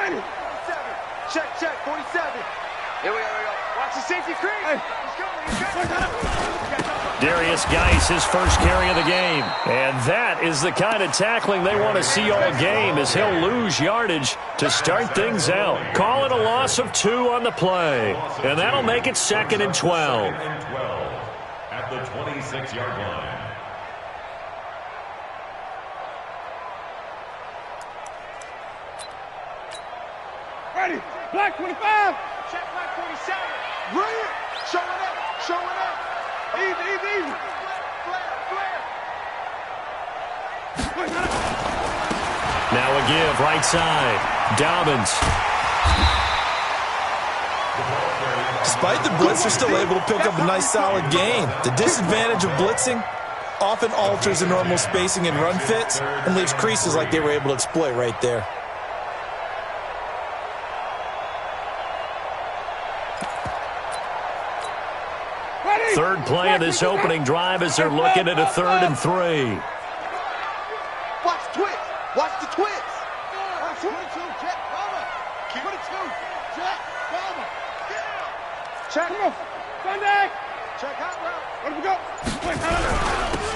Ready. 47. Check, 47. Here we go. Watch the safety screen. Hey. He's coming. Darius Geis, his first carry of the game. And that is the kind of tackling they want to see all game, as he'll lose yardage to start things out. Call it a loss of 2 on the play. And that'll make it 2nd and 12. At the 26-yard line. Ready. Black 25. Check black 47. Brilliant. Showing up. Easy. Flare. Now a give, right side. Dobbins. Despite the blitz, they're still able to pick up a nice solid gain. The disadvantage of blitzing often alters the normal spacing and run fits and leaves creases like they were able to exploit right there. Third play of this opening drive as they're looking at a 3rd and 3. Watch the twist. 22, check, cover. 22, check, cover. Check. Come on. Sunday. Check out route. Let him go.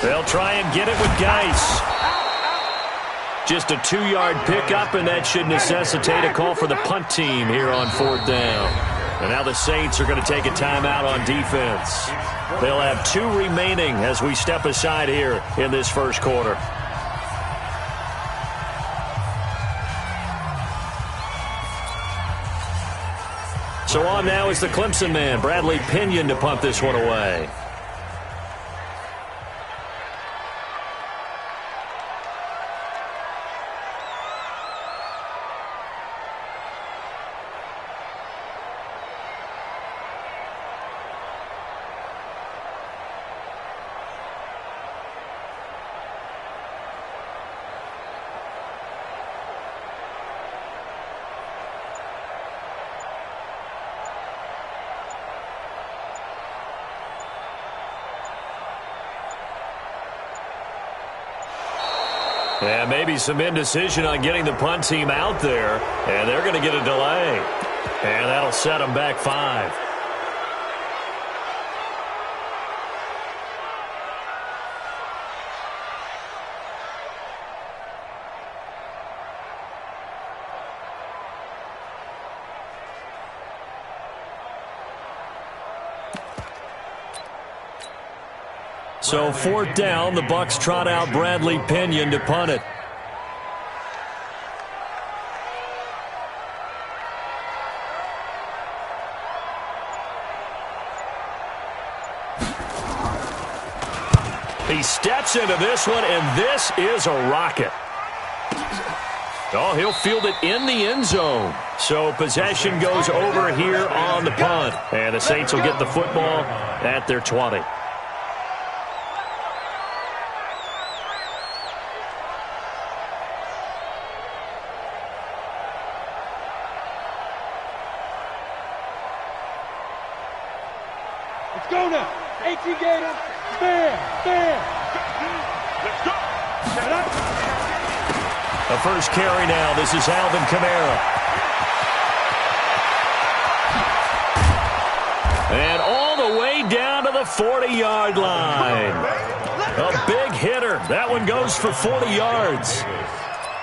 They'll try and get it with Geis. Just a 2-yard pickup, and that should necessitate a call for the punt team here on 4th down. And now the Saints are going to take a timeout on defense. They'll have 2 remaining as we step aside here in this first quarter. So on now is the Clemson man, Bradley Pinion, to punt this one away. And maybe some indecision on getting the punt team out there. And they're going to get a delay. And that'll set them back 5. So 4th down, the Bucs trot out Bradley Pinion to punt it. He steps into this one, and this is a rocket. Oh, he'll field it in the end zone. So possession goes over here on the punt. And the Saints will get the football at their 20. Let's go now. 18 Gator. Bam. Let's go. Set up. The first carry now. This is Alvin Kamara. And all the way down to the 40-yard line. A big hitter. That one goes for 40 yards.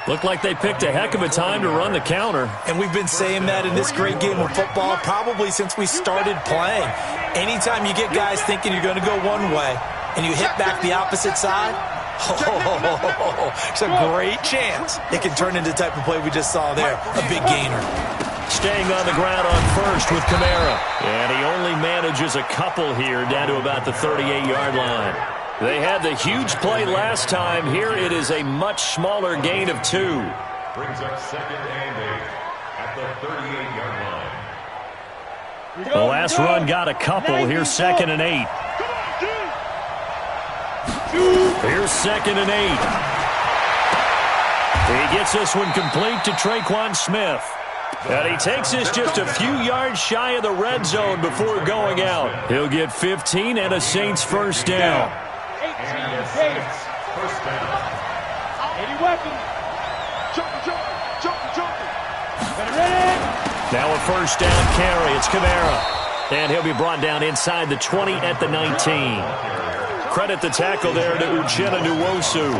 Looked like they picked a heck of a time to run the counter. And we've been saying that in this great game of football probably since we started playing. Anytime you get guys thinking you're going to go one way and you hit back the opposite side, it's a great chance it can turn into the type of play we just saw there, a big gainer. Staying on the ground on first with Kamara. And he only manages a couple here down to about the 38-yard line. They had the huge play last time. Here it is a much smaller gain of 2. Brings up 2nd and 8 at the 38-yard line. The last run got a couple. Here's 2nd and 8. Here's 2nd and 8. He gets this one complete to Traquan Smith. And he takes this just a few yards shy of the red zone before going out. He'll get 15 and a Saints first down. 18 Gators. First down. 80 weapons. Jumping. Better Now a first down carry. It's Kamara. And he'll be brought down inside the 20 at the 19. Credit the tackle there to Uchenna Nwosu.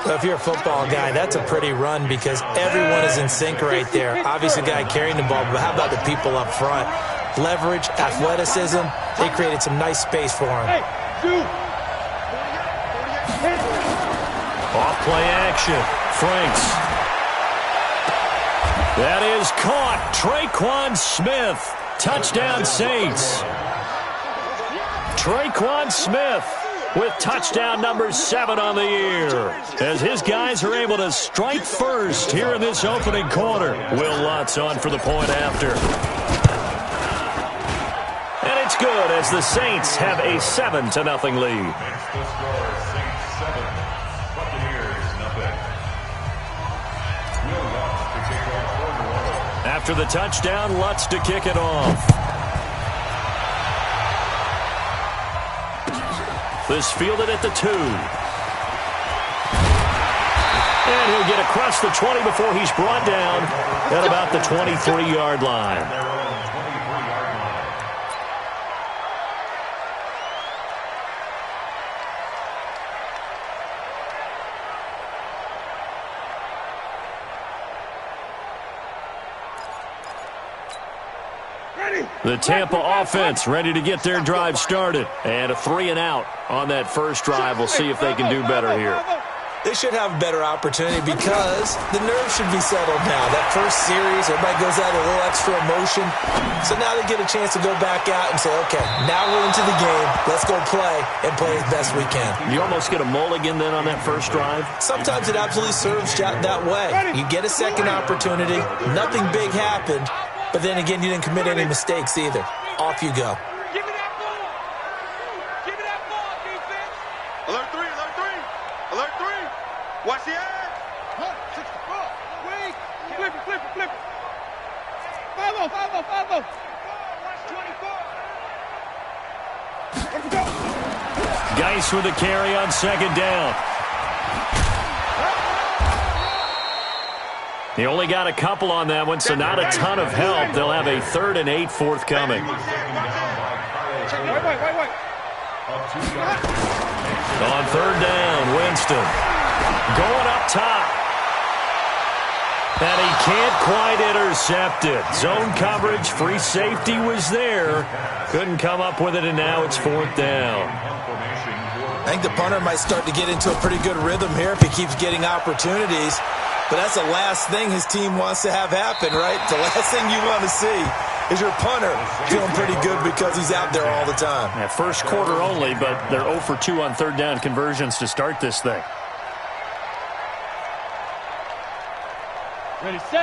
Well, if you're a football guy, that's a pretty run because everyone is in sync right there. Obviously, the guy carrying the ball, but how about the people up front? Leverage, athleticism, they created some nice space for him. Off-play action. Franks. That is caught. Traquan Smith. Touchdown Saints. Traquan Smith with touchdown number 7 on the year. As his guys are able to strike first here in this opening quarter. Will Lutz on for the point after. And it's good as the Saints have a 7-0 lead. After the touchdown, Lutz to kick it off. This fielded at the 2. And he'll get across the 20 before he's brought down at about the 23-yard line. The Tampa offense ready to get their drive started. And a 3-and-out on that first drive. We'll see if they can do better here. They should have a better opportunity because the nerves should be settled now. That first series, everybody goes out with a little extra emotion. So now they get a chance to go back out and say, okay, now we're into the game. Let's go play and play as best we can. You almost get a mulligan then on that first drive? Sometimes it absolutely serves that way. You get a second opportunity. Nothing big happened. But then again, you didn't commit any mistakes either. Off you go. Give me that ball. Give me that ball, defense. Alert 3, alert 3. Alert 3. Watch the air. Wait. Flip it. 5-0. Watch 24. Geis with a carry on second down. He only got a couple on that one, so not a ton of help. They'll have a 3rd and 8 forthcoming. On third down, Winston. Going up top. And he can't quite intercept it. Zone coverage, free safety was there. Couldn't come up with it, and now it's 4th down. I think the punter might start to get into a pretty good rhythm here if he keeps getting opportunities. But that's the last thing his team wants to have happen, right? The last thing you want to see is your punter feeling pretty good because he's out there all the time. Yeah, first quarter only, but they're 0 for 2 on third down conversions to start this thing.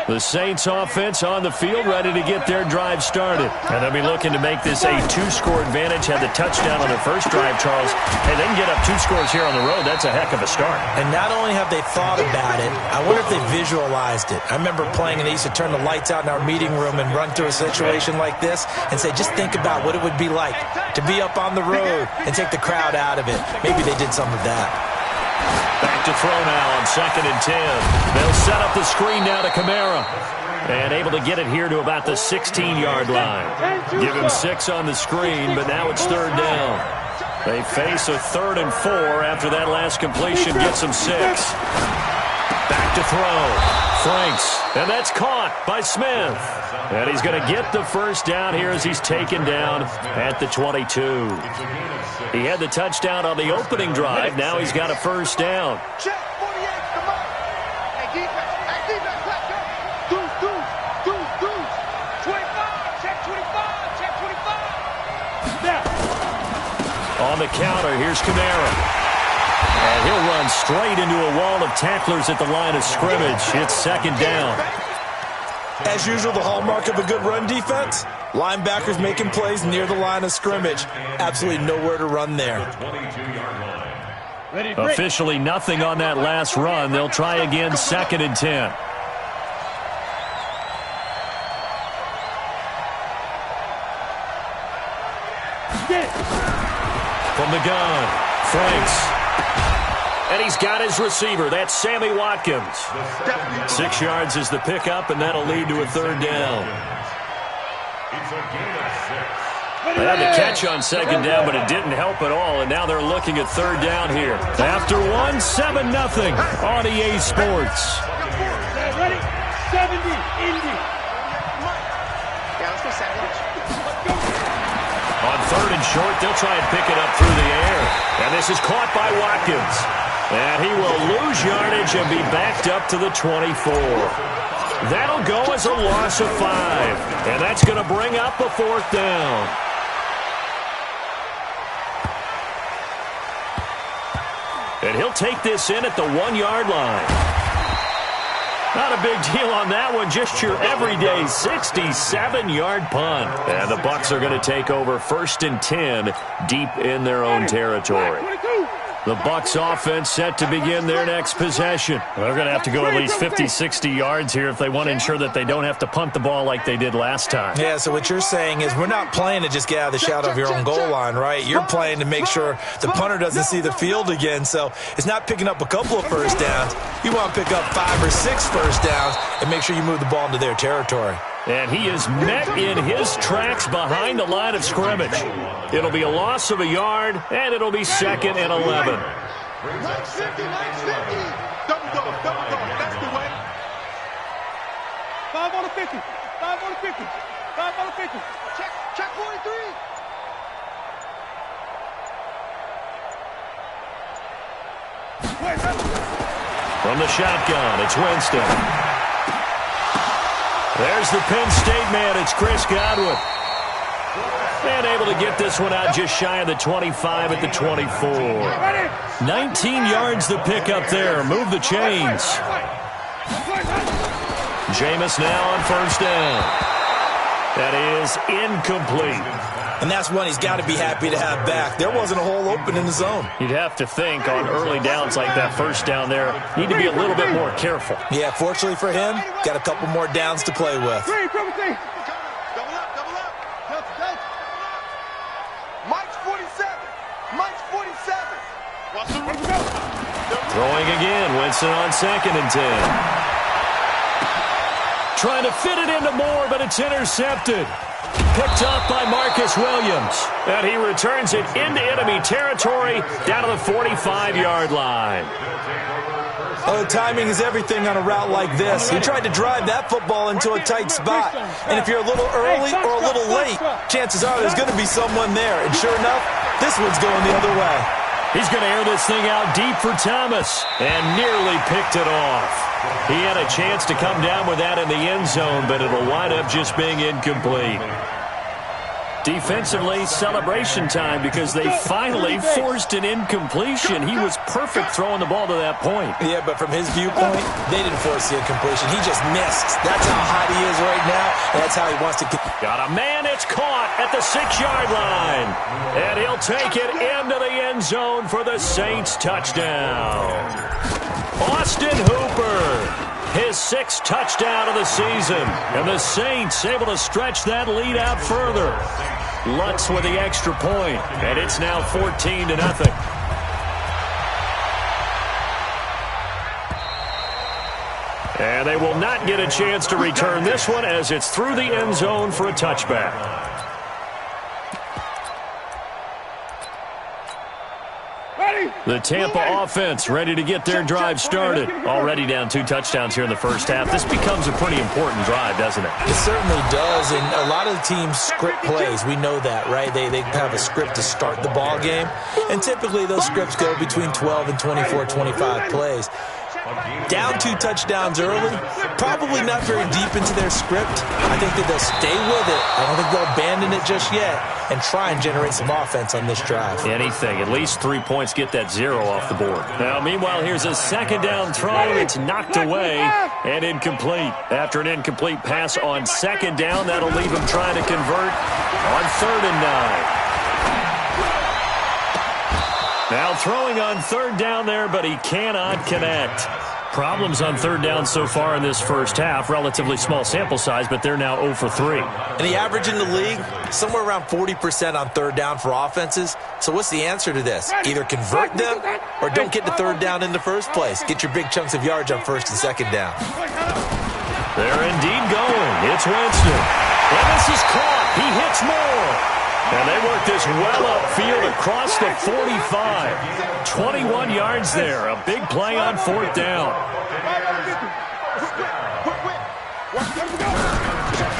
The Saints offense on the field ready to get their drive started. And they'll be looking to make this a 2-score advantage. Had the touchdown on their first drive, Charles. Hey, they can get up 2 scores here on the road. That's a heck of a start. And not only have they thought about it, I wonder if they visualized it. I remember playing and they used to turn the lights out in our meeting room and run through a situation like this and say, just think about what it would be like to be up on the road and take the crowd out of it. Maybe they did some of that. Back to throw now on 2nd and 10. They'll set up the screen now to Kamara. And able to get it here to about the 16-yard line. Give him 6 on the screen, but now it's 3rd down. They face a 3rd and 4 after that last completion gets them 6. Back to throw. Franks. And that's caught by Smith. And he's going to get the first down here as he's taken down at the 22. He had the touchdown on the opening drive. Now he's got a first down. Check 48, come on. Hey, defense, let's go. Deuce. 25, check 25. On the counter, here's Kamara. And he'll run straight into a wall of tacklers at the line of scrimmage. It's 2nd down. As usual, the hallmark of a good run defense, linebackers making plays near the line of scrimmage. Absolutely nowhere to run there. Officially nothing on that last run. They'll try again 2nd and 10. From the gun, Franks. And he's got his receiver. That's Sammy Watkins. 6 yards is the pickup, and that'll lead to a third down. It's a gain of 6. They had the catch on second down, but it didn't help at all, and now they're looking at third down here. After 1, 7-0 on EA Sports. Ready? 70, Indy. Yeah, let's go sandwich. On third and short, they'll try and pick it up through the air. And this is caught by Watkins. And he will lose yardage and be backed up to the 24. That'll go as a loss of 5. And that's going to bring up a fourth down. And he'll take this in at the 1-yard line. Not a big deal on that one, just your everyday 67-yard punt. And the Bucs are going to take over 1st and 10 deep in their own territory. The Bucs offense set to begin their next possession. They're going to have to go at least 50, 60 yards here if they want to ensure that they don't have to punt the ball like they did last time. Yeah, so what you're saying is we're not playing to just get out of the shadow of your own goal line, right? You're playing to make sure the punter doesn't see the field again. So it's not picking up a couple of first downs. You want to pick up 5 or 6 first downs and make sure you move the ball into their territory. And he is met in his tracks behind the line of scrimmage. It'll be a loss of a yard, and it'll be 2nd and 11. Nice 50, nice 50. Double dog, that's the way. 5 on the 50, 5 on the 50, 5 on the 50. Check 43. From the shotgun, it's Winston. There's the Penn State man. It's Chris Godwin. And able to get this one out just shy of the 25 at the 24. 19 yards the pickup there. Move the chains. Jameis now on first down. That is incomplete. And that's one he's got to be happy to have back. There wasn't a hole open in the zone. You'd have to think on early downs like that first down there, need to be a little bit more careful. Yeah, fortunately for him, got a couple more downs to play with. Double up. Mike's 47. Mike's 47. Throwing again, Winston on 2nd and 10. Trying to fit it into Moore, but it's intercepted. Picked up by Marcus Williams. And he returns it into enemy territory down to the 45-yard line. Oh, timing is everything on a route like this. He tried to drive that football into a tight spot. And if you're a little early or a little late, chances are there's going to be someone there. And sure enough, this one's going the other way. He's going to air this thing out deep for Thomas and nearly picked it off. He had a chance to come down with that in the end zone, but it'll wind up just being incomplete. Defensively, celebration time because they finally forced an incompletion. He was perfect throwing the ball to that point. Yeah, but from his viewpoint, they didn't force the incompletion. He just missed. That's how hot he is right now, and that's how he wants to get. Got a man, it's caught at the 6-yard line. And he'll take it into the end zone for the Saints touchdown. Austin Hooper, his 6th touchdown of the season. And the Saints able to stretch that lead out further. Lutz with the extra point, and it's now 14-0. And they will not get a chance to return this one as it's through the end zone for a touchback. The Tampa offense ready to get their drive started. Already down 2 touchdowns here in the first half. This becomes a pretty important drive, doesn't it? It certainly does, and a lot of the teams script plays. We know that, right? They have a script to start the ball game, and typically those scripts go between 12 and 24, 25 plays. Down 2 touchdowns early, probably not very deep into their script. I think that they'll stay with it. I don't think they'll abandon it just yet and try and generate some offense on this drive. Anything. At least 3 points, get that 0 off the board. Now, meanwhile, here's a 2nd down throw. It's knocked away and incomplete. After an incomplete pass on 2nd down, that'll leave him trying to convert on 3rd and 9. Now throwing on 3rd down there, but he cannot connect. Problems on third down so far in this first half. Relatively small sample size, but they're now 0 for 3. And the average in the league, somewhere around 40% on third down for offenses. So what's the answer to this? Either convert them or don't get the third down in the first place. Get your big chunks of yards on first and second down. They're indeed going. It's Winston. And this is caught. He hits more. And they work this well upfield across the 45. 21 yards there. A big play on fourth down.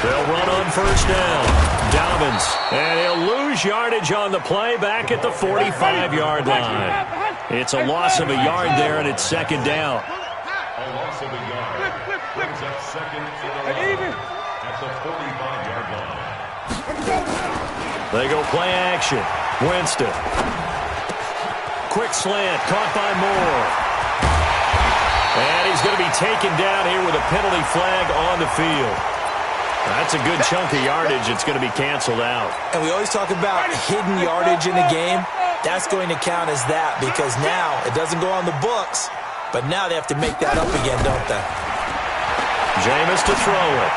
They'll run on first down. Dobbins. And he'll lose yardage on the play back at the 45-yard line. It's a loss of a yard there, and it's second down. A loss of a yard. Brings up second and 11 at the 45-yard line. They go play action. Winston. Quick slant, caught by Moore. And he's going to be taken down here with a penalty flag on the field. That's a good chunk of yardage. It's going to be canceled out. And we always talk about hidden yardage in a game. That's going to count as that because now it doesn't go on the books, but now they have to make that up again, don't they? Jameis to throw it.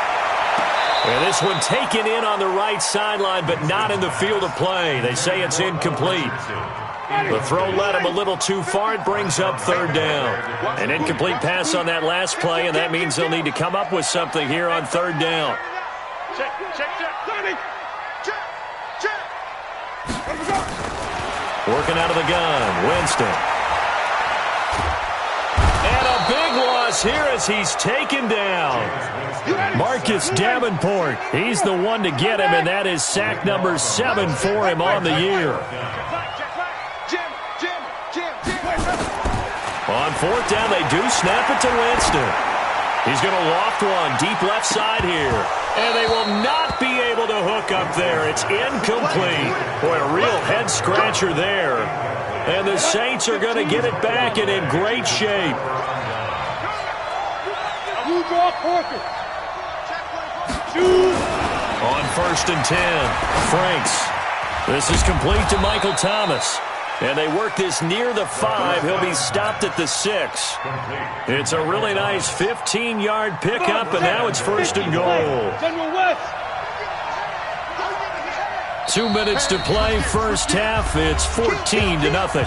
And this one taken in on the right sideline, but not in the field of play. They say it's incomplete. The throw led him a little too far. It brings up third down. An incomplete pass on that last play, and that means they'll need to come up with something here on third down. Working out of the gun, Winston. And a big loss here as he's taken down. Marcus Davenport, he's the one to get him, and that is sack number 7 for him on the year. On fourth down, they do snap it to Winston. He's going to loft one deep left side here. And they will not be able to hook up there. It's incomplete. Boy, a real head-scratcher there. And the Saints are going to get it back and in great shape. On first and 10, Franks. This is complete to Michael Thomas. And they work this near the 5. He'll be stopped at the 6. It's a really nice 15-yard pickup, and now it's first and goal. 2 minutes to play first half. It's 14-0.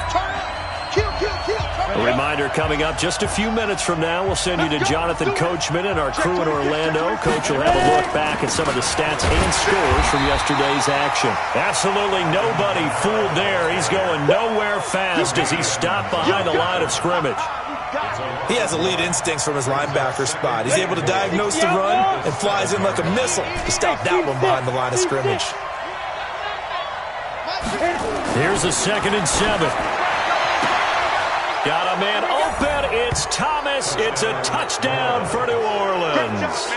A reminder coming up just a few minutes from now. We'll send you to Jonathan Coachman and our crew in Orlando. Coach will have a look back at some of the stats and scores from yesterday's action. Absolutely nobody fooled there. He's going nowhere fast as he's stopped behind the line of scrimmage. He has elite instincts from his linebacker spot. He's able to diagnose the run and flies in like a missile to stop that one behind the line of scrimmage. Here's a 2nd and 7. Got a man open. It's Thomas. It's a touchdown for New Orleans.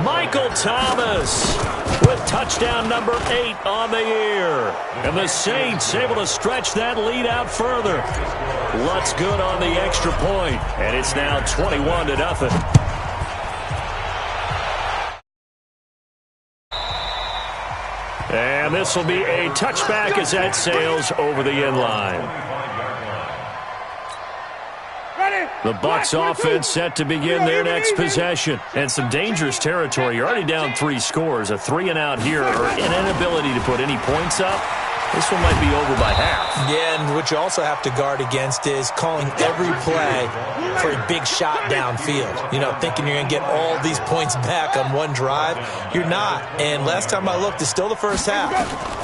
Michael Thomas with touchdown number 8 on the year. And the Saints able to stretch that lead out further. Lutz good on the extra point. And it's now 21-0. And this will be a touchback as that sails over the end line. The Bucs offense set to begin their next possession. And some dangerous territory. You're already down 3 scores. A 3-and-out here or an inability to put any points up. This one might be over by half. Yeah, and what you also have to guard against is calling every play for a big shot downfield. You know, thinking you're going to get all these points back on one drive. You're not. And last time I looked, it's still the first half.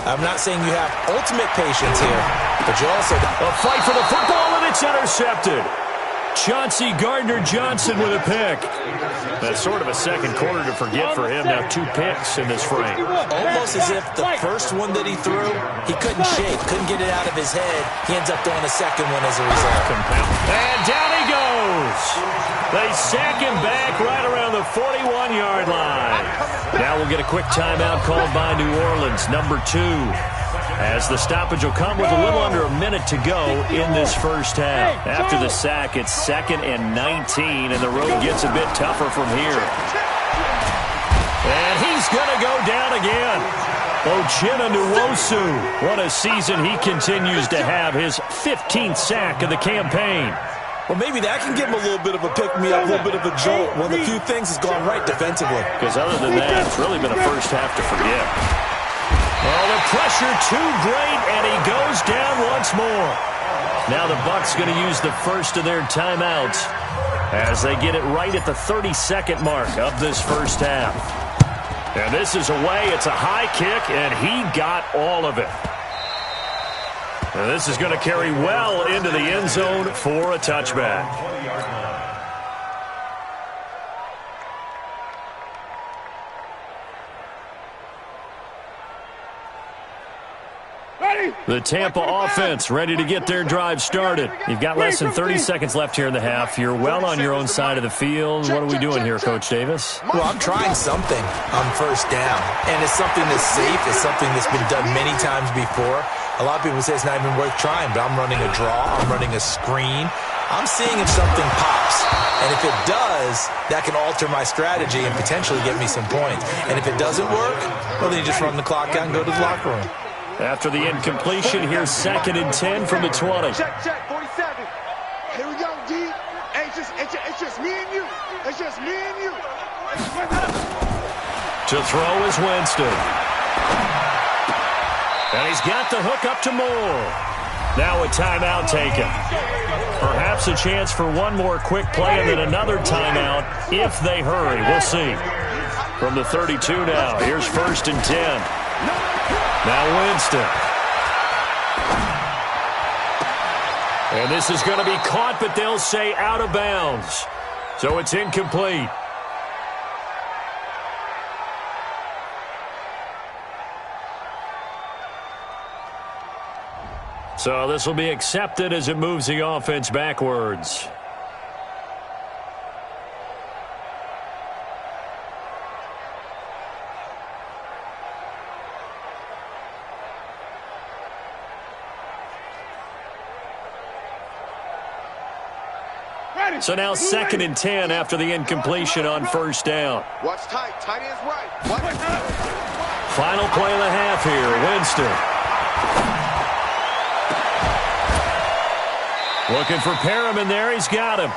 I'm not saying you have ultimate patience here, but you also... A fight for the football, and it's intercepted. Chauncey Gardner-Johnson with a pick. That's sort of a second quarter to forget for him. Now 2 picks in this frame. Almost as if the first one that he threw, he couldn't shake, couldn't get it out of his head. He ends up throwing a second one as a result. And down he goes. They sack him back right around the 41-yard line. Now we'll get a quick timeout called by New Orleans, number 2. As the stoppage will come with a little under a minute to go in this first half. After the sack, it's 2nd and 19, and the road gets a bit tougher from here. And he's going to go down again. Uchenna Nwosu. What a season he continues to have. His 15th sack of the campaign. Well, maybe that can give him a little bit of a pick-me-up, a little bit of a jolt. One of the few things has gone right defensively. Because other than that, it's really been a first half to forget. Well, the pressure too great, and he goes down once more. Now the Bucs going to use the first of their timeouts as they get it right at the 32nd mark of this first half. And this is away. It's a high kick, and he got all of it. And this is going to carry well into the end zone for a touchback. The Tampa offense ready to get their drive started. You've got less than 30 seconds left here in the half. You're well on your own side of the field. What are we doing here, Coach Davis? Well, I'm trying something on first down, and it's something that's safe. It's something that's been done many times before. A lot of people say it's not even worth trying, but I'm running a draw. I'm running a screen. I'm seeing if something pops. And if it does, that can alter my strategy and potentially get me some points. And if it doesn't work, well, then you just run the clock out and go to the locker room. After the incompletion, here's 2nd and 10 from the 20. Check, 47. Here we go, D. Hey, it's just me and you. It's just me and you. To throw is Winston. And he's got the hook up to Moore. Now a timeout taken. Perhaps a chance for one more quick play and then another timeout if they hurry. We'll see. From the 32 now, here's 1st and 10. Now Winston. And this is going to be caught, but they'll say out of bounds. So it's incomplete. So this will be accepted as it moves the offense backwards. So now 2nd and 10 after the incompletion on first down. Watch tight. Tight ends right. Watch. Final play of the half here. Winston. Looking for Perriman there. He's got him.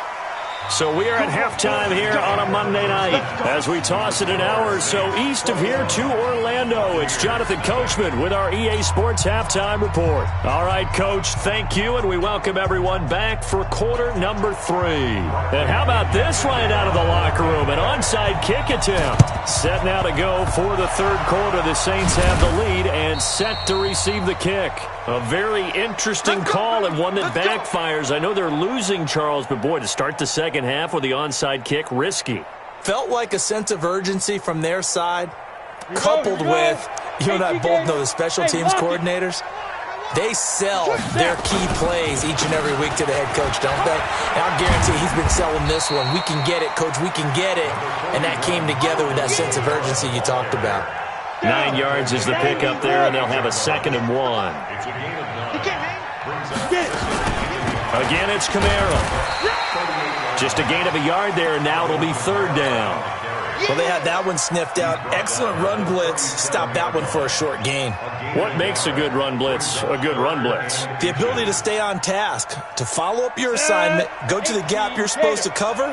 So we are at halftime here on a Monday night as we toss it an hour or so east of here to Orlando. It's Jonathan Coachman with our EA Sports Halftime Report. All right, Coach, thank you, and we welcome everyone back for quarter number 3. And how about this right out of the locker room? An onside kick attempt. Set now to go for the third quarter. The Saints have the lead and set to receive the kick. A very interesting call and one that backfires. I know they're losing, Charles, but boy, to start the second half with the onside kick, risky. Felt like a sense of urgency from their side, coupled with, you and I both know the special teams coordinators, they sell their key plays each and every week to the head coach, don't they? And I'll guarantee he's been selling this one. We can get it, Coach, we can get it. And that came together with that sense of urgency you talked about. 9 yards is the pick up there, and they'll have a 2nd and 1. Again, it's Kamara. Just a gain of a yard there, and now it'll be 3rd down. Well, they had that one sniffed out. Excellent run blitz. Stop that one for a short gain. What makes a good run blitz a good run blitz? The ability to stay on task, to follow up your assignment, go to the gap you're supposed to cover,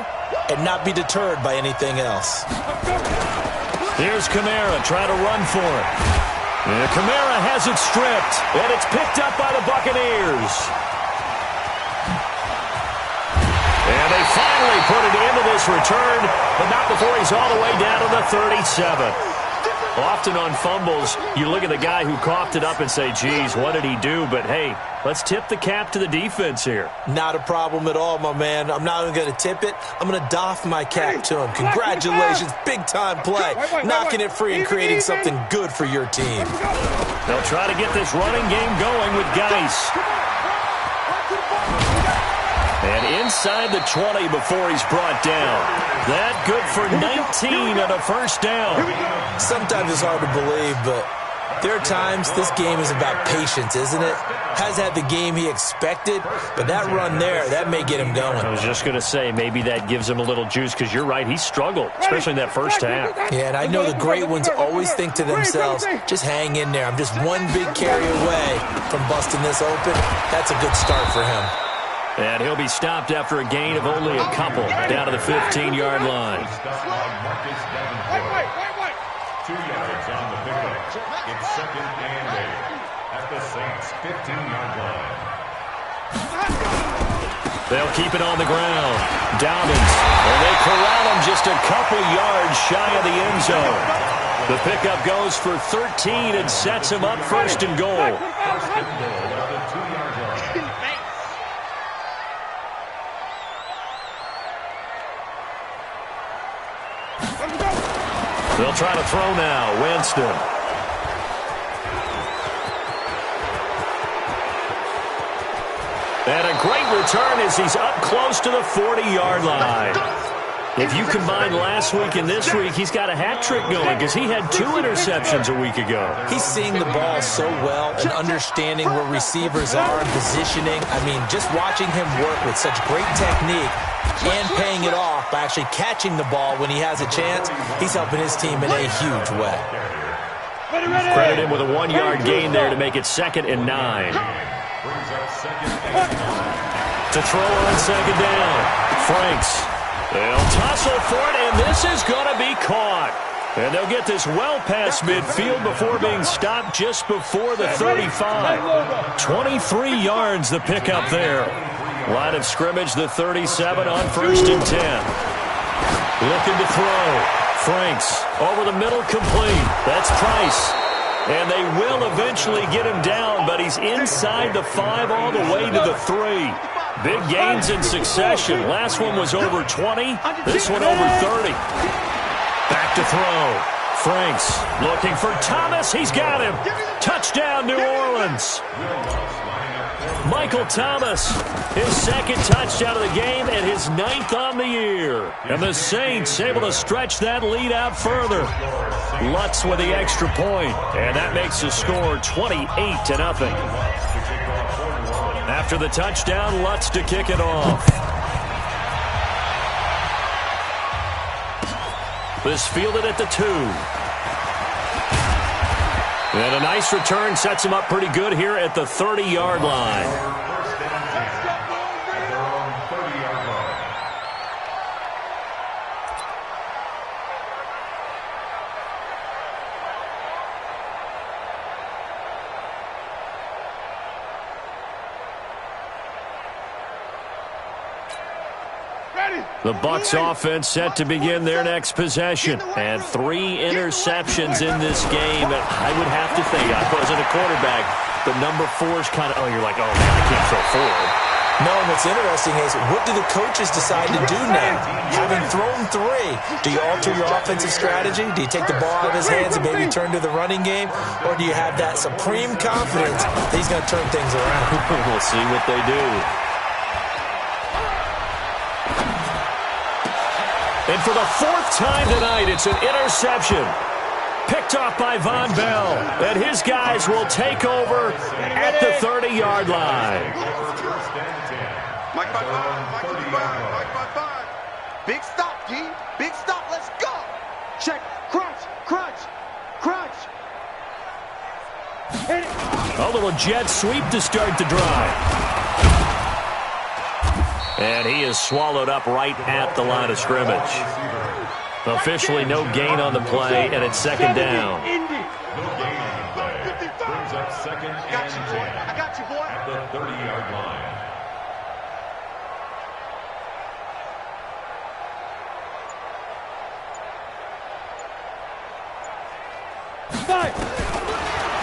and not be deterred by anything else. Here's Kamara trying to run for it. And Kamara has it stripped, and it's picked up by the Buccaneers. And they finally put it into this return, but not before he's all the way down to the 37. Often on fumbles, you look at the guy who coughed it up and say, geez, what did he do? But, hey, let's tip the cap to the defense here. Not a problem at all, my man. I'm not even going to tip it. I'm going to doff my cap to him. Congratulations. Big-time play. Knocking it free and creating something good for your team. They'll try to get this running game going with Geis. And inside the 20 before he's brought down. That good for 19 and a first down. Sometimes it's hard to believe, but there are times this game is about patience, isn't it? Has had the game he expected, but that run there, that may get him going. I was just going to say, maybe that gives him a little juice, because you're right, he struggled, especially in that first half. Yeah, and I know the great ones always think to themselves, just hang in there. I'm just one big carry away from busting this open. That's a good start for him. And he'll be stopped after a gain of only a couple down to the 15-yard line. Wait. 2 yards on the pickup. It's 2nd and 8 at the Saints' 15-yard line. They'll keep it on the ground. Dobbins. And they corral him just a couple yards shy of the end zone. The pickup goes for 13 and sets him up 1st and goal. 1st and goal at the 2-yard line. They'll try to throw now. Winston. And a great return as he's up close to the 40-yard line. If you combine last week and this week, he's got a hat trick going because he had 2 interceptions a week ago. He's seeing the ball so well and understanding where receivers are and positioning. I mean, just watching him work with such great technique and paying it off by actually catching the ball when he has a chance, he's helping his team in a huge way. Credit him with a 1-yard gain there to make it 2nd and 9. To throw on 2nd down. Franks. They'll tussle for it, and this is going to be caught. And they'll get this well past midfield before being stopped just before the 35. 23 yards the pickup there. Line of scrimmage, the 37 on 1st and 10. Looking to throw. Franks over the middle, complete. That's Price. And they will eventually get him down, but he's inside the 5 all the way to the 3. Big gains in succession. Last one was over 20. This one over 30. Back to throw. Franks looking for Thomas. He's got him. Touchdown, New Orleans. Michael Thomas, his 2nd touchdown of the game and his 9th on the year. And the Saints able to stretch that lead out further. Lutz with the extra point, and that makes the score 28-0. After the touchdown, Lutz to kick it off. This fielded at the 2. And a nice return sets him up pretty good here at the 30-yard line. The Bucs offense set to begin their next possession. And 3 interceptions in this game. I would have to think, I wasn't a quarterback, but number 4 is kind of, you're like, oh, man, I can't throw forward. No, and what's interesting is, what do the coaches decide to do now? Having thrown 3, do you alter your offensive strategy? Do you take the ball out of his hands and maybe turn to the running game? Or do you have that supreme confidence that he's going to turn things around? We'll see what they do. And for the 4th time tonight, it's an interception. Picked off by Von Bell. And his guys will take over at the 30-yard line. Mike by 5. Big stop, D. Big stop. Let's go. Check. Crunch. A little jet sweep to start the drive. And he is swallowed up right at the line of scrimmage. Officially no gain on the play, and it's 2nd down. No gain on the play. Brings up 2nd and 10 at the 30-yard line.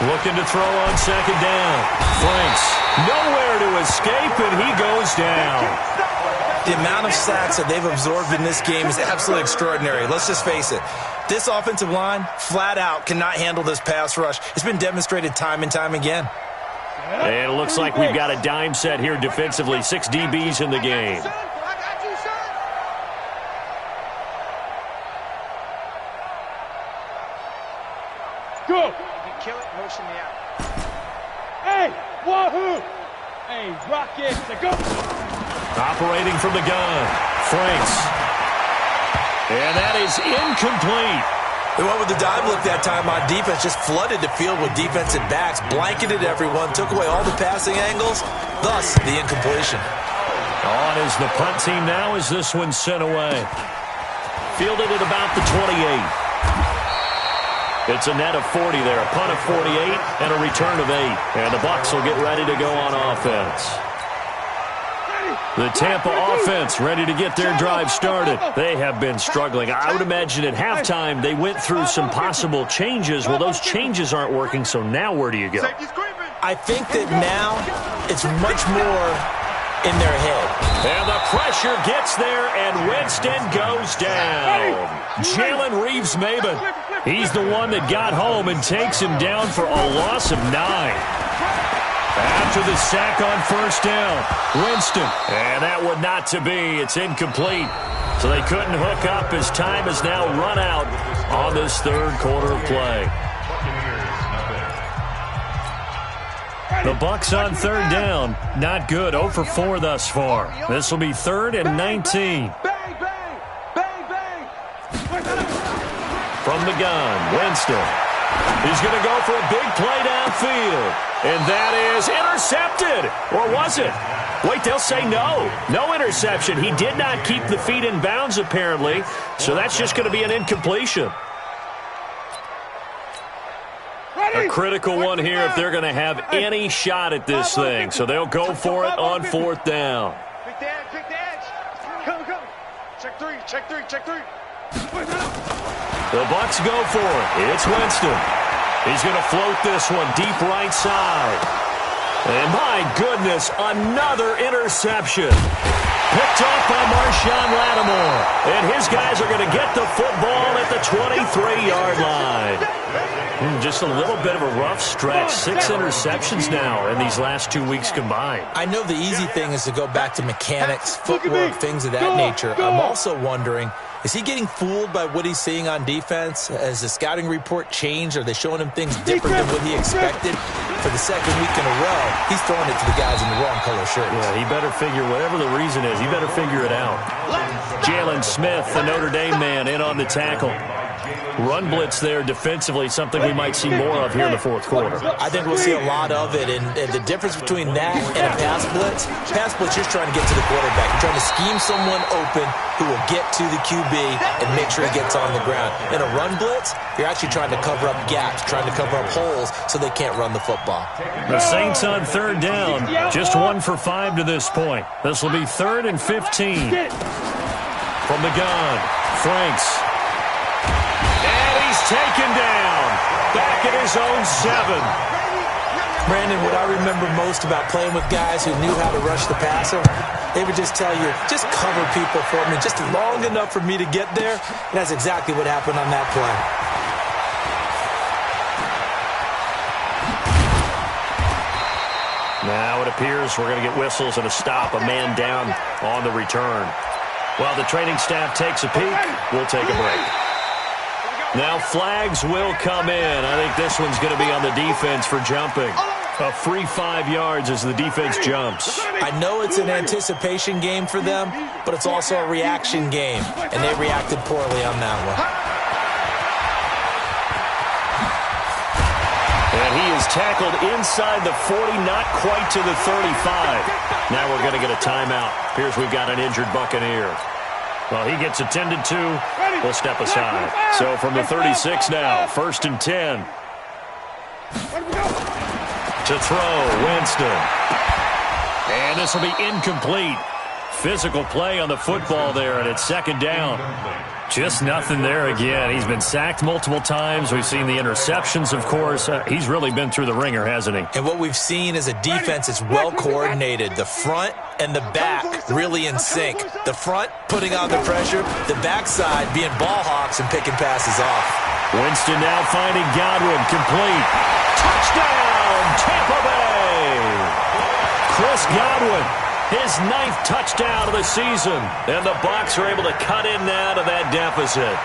Looking to throw on 2nd down. Franks nowhere to escape, and he goes down. The amount of sacks that they've absorbed in this game is absolutely extraordinary. Let's just face it. This offensive line, flat out, cannot handle this pass rush. It's been demonstrated time and time again. And it looks like we've got a dime set here defensively. 6 DBs in the game. Go. Kill it, motion me out. Hey, wahoo! Hey, Rocket, to go. Operating from the gun, Franks. And that is incomplete. They went with the dive look that time on defense, just flooded the field with defensive backs, blanketed everyone, took away all the passing angles, thus the incompletion. On is the punt team now as this one's sent away. Fielded at about the 28. It's a net of 40 there, a punt of 48 and a return of 8. And the Bucs will get ready to go on offense. The Tampa offense ready to get their drive started. They have been struggling. I would imagine at halftime they went through some possible changes. Well, those changes aren't working, so now where do you go? I think that now it's much more in their head. And the pressure gets there, and Winston goes down. Jalen Reeves-Maybin, he's the one that got home and takes him down for a loss of 9. After the sack on first down, Winston. And that one not to be. It's incomplete. So they couldn't hook up as time has now run out on this third quarter of play. The Bucs on third down. Not good. 0 for 4 thus far. This will be 3rd and 19. From the gun, Winston. He's going to go for a big play downfield. And that is intercepted. Or was it? Wait, they'll say no. No interception. He did not keep the feet in bounds, apparently. So that's just going to be an incompletion. A critical one here if they're going to have any shot at this thing. So they'll go for it on 4th down. Pick the edge. Come. Check three. The Bucs go for it. It's Winston. He's going to float this one deep right side. And my goodness, another interception. Picked off by Marshawn Lattimore. And his guys are going to get the football at the 23-yard line. Just a little bit of a rough stretch. 6 interceptions now in these last 2 weeks combined. I know the easy thing is to go back to mechanics, footwork, things of that nature. I'm also wondering, is he getting fooled by what he's seeing on defense? Has the scouting report changed? Are they showing him things different than what he expected? For the second week in a row, he's throwing it to the guys in the wrong color shirts. Yeah, he better figure, whatever the reason is, he better figure it out. Jalen Smith, the Notre Dame man, in on the tackle. Run blitz there defensively, something we might see more of here in the 4th quarter. I think we'll see a lot of it, and the difference between that and a pass blitz, you're trying to get to the quarterback. You're trying to scheme someone open who will get to the QB and make sure he gets on the ground. In a run blitz, you're actually trying to cover up gaps, trying to cover up holes so they can't run the football. The Saints on 3rd down, just 1 for 5 to this point. This will be 3rd and 15. From the gun, Franks. Taken down, back at his own 7. Brandon, what I remember most about playing with guys who knew how to rush the passer, they would just tell you, just cover people for me, just long enough for me to get there. And that's exactly what happened on that play. Now it appears we're going to get whistles and a stop, a man down on the return. While the training staff takes a peek, we'll take a break. Now flags will come in. I think this one's going to be on the defense for jumping. A free 5 yards as the defense jumps. I know it's an anticipation game for them, but it's also a reaction game, and they reacted poorly on that one. And he is tackled inside the 40, not quite to the 35. Now we're going to get a timeout. Appears we've got an injured Buccaneer. Well, he gets attended to. We'll step aside. So from the 36 now, 1st and 10. To throw, Winston. And this will be incomplete. Physical play on the football there, and it's 2nd down. Just nothing there again. He's been sacked multiple times. We've seen the interceptions, of course. He's really been through the ringer, hasn't he? And what we've seen is a defense that's well coordinated. The front and the back really in sync. The front putting on the pressure, the backside being ball hawks and picking passes off. Winston now finding Godwin, complete. Touchdown, Tampa Bay! Chris Godwin, his 9th touchdown of the season. And the Bucs are able to cut in now to that deficit.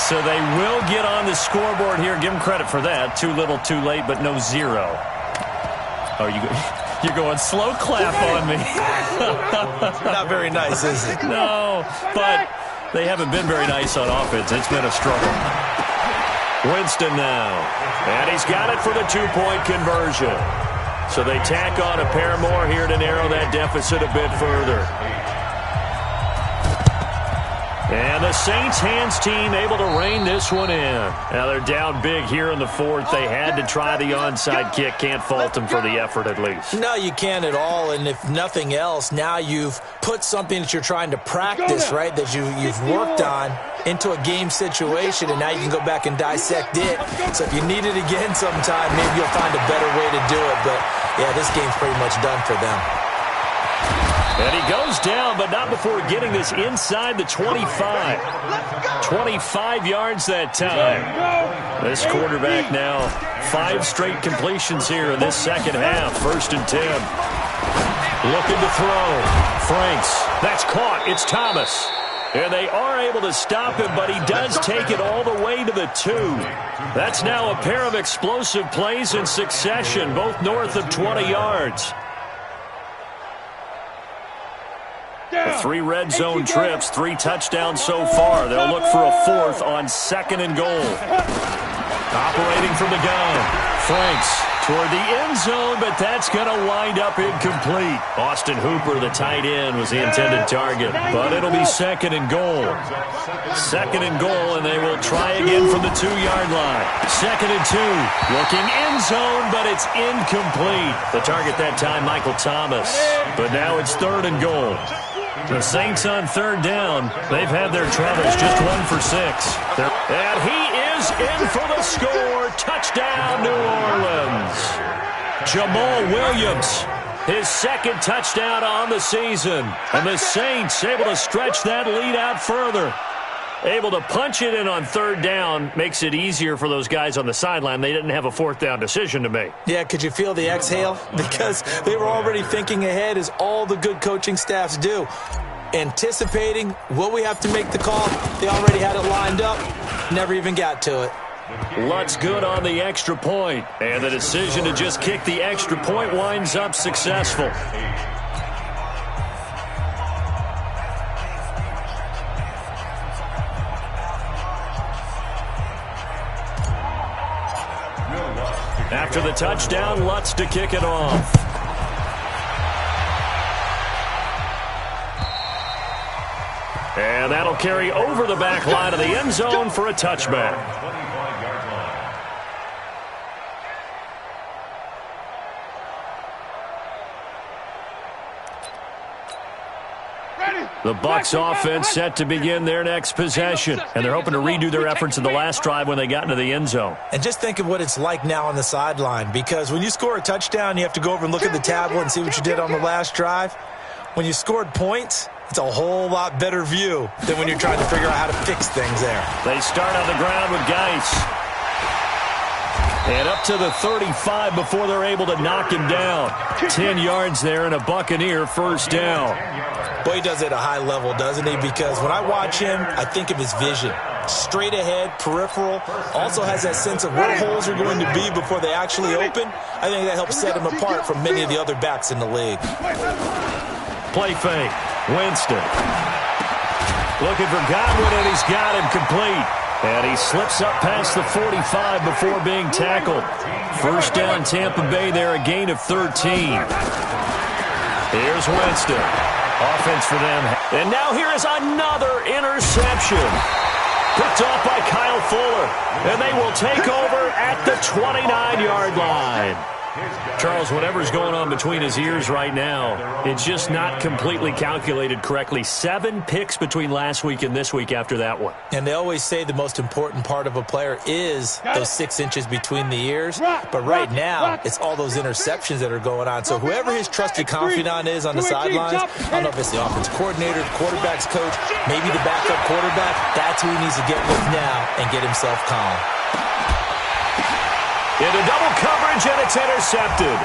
So they will get on the scoreboard here. Give them credit for that. Too little, too late, but no 0. Oh, you're going slow clap on me. Not very nice, is it? No, but they haven't been very nice on offense. It's been a struggle. Winston now. And he's got it for the 2-point conversion. So they tack on a pair more here to narrow that deficit a bit further. And the Saints hands team able to rein this one in. Now they're down big here in the fourth. They had to try the onside kick. Can't fault them for the effort at least. No, you can't at all. And if nothing else, now you've put something that you're trying to practice, right, that you've worked on into a game situation, and now you can go back and dissect it. So if you need it again sometime, maybe you'll find a better way to do it. But, yeah, this game's pretty much done for them. And he goes down, but not before getting this inside the 25. 25 yards that time. This quarterback now 5 straight completions here in this second half. 1st and 10. Looking to throw. Franks. That's caught. It's Thomas. And they are able to stop him, but he does take it all the way to the 2. That's now a pair of explosive plays in succession, both north of 20 yards. 3 red zone trips, 3 touchdowns so far. They'll look for a 4th on 2nd and goal. Operating from the gun. Franks toward the end zone, but that's going to wind up incomplete. Austin Hooper, the tight end, was the intended target, but it'll be 2nd and goal. 2nd and goal, and they will try again from the 2-yard line. 2nd and 2. Looking end zone, but it's incomplete. The target that time, Michael Thomas. But now it's 3rd and goal. The Saints on 3rd down. They've had their troubles, just 1 for 6. And he is in for the score. Touchdown, New Orleans. Jamal Williams, his 2nd touchdown on the season. And the Saints able to stretch that lead out further. Able to punch it in on 3rd down makes it easier for those guys on the sideline. They didn't have a 4th down decision to make. Yeah, could you feel the exhale? Because they were already thinking ahead, as all the good coaching staffs do. Anticipating, will we have to make the call? They already had it lined up. Never even got to it. Lutz good on the extra point. And the decision to just kick the extra point winds up successful. After the touchdown, Lutz to kick it off. And that'll carry over the back line of the end zone for a touchback. The Bucs offense set to begin their next possession. And they're hoping to redo their efforts in the last drive when they got into the end zone. And just think of what it's like now on the sideline. Because when you score a touchdown, you have to go over and look at the tablet and see what you did on the last drive. When you scored points, it's a whole lot better view than when you're trying to figure out how to fix things there. They start on the ground with Geis. And up to the 35 before they're able to knock him down. 10 yards there and a Buccaneer 1st down. Boy, he does it at a high level, doesn't he? Because when I watch him, I think of his vision. Straight ahead, peripheral. Also has that sense of where holes are going to be before they actually open. I think that helps set him apart from many of the other backs in the league. Play fake. Winston. Looking for Godwin, and he's got him complete. And he slips up past the 45 before being tackled. 1st down, Tampa Bay there, a gain of 13. Here's Winston. Offense for them. And now here is another interception. Picked off by Kyle Fuller. And they will take over at the 29-yard line. Charles, whatever's going on between his ears right now, it's just not completely calculated correctly. 7 picks between last week and this week after that one. And they always say the most important part of a player is those 6 inches between the ears. But right now, it's all those interceptions that are going on. So whoever his trusted confidant is on the sidelines, I don't know if it's the offense coordinator, the quarterback's coach, maybe the backup quarterback, that's who he needs to get with now and get himself calm. Into double coverage, and it's intercepted.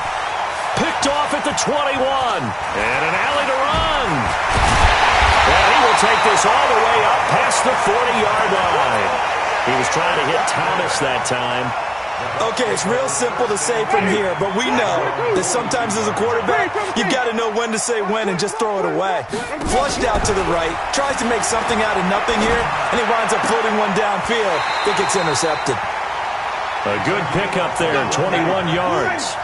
Picked off at the 21. And an alley to run. And he will take this all the way up past the 40-yard line. He was trying to hit Thomas that time. Okay, it's real simple to say from here, but we know that sometimes as a quarterback, you've got to know when to say when and just throw it away. Flushed out to the right, tries to make something out of nothing here, and he winds up floating one downfield that gets intercepted. A good pickup there, 21 yards.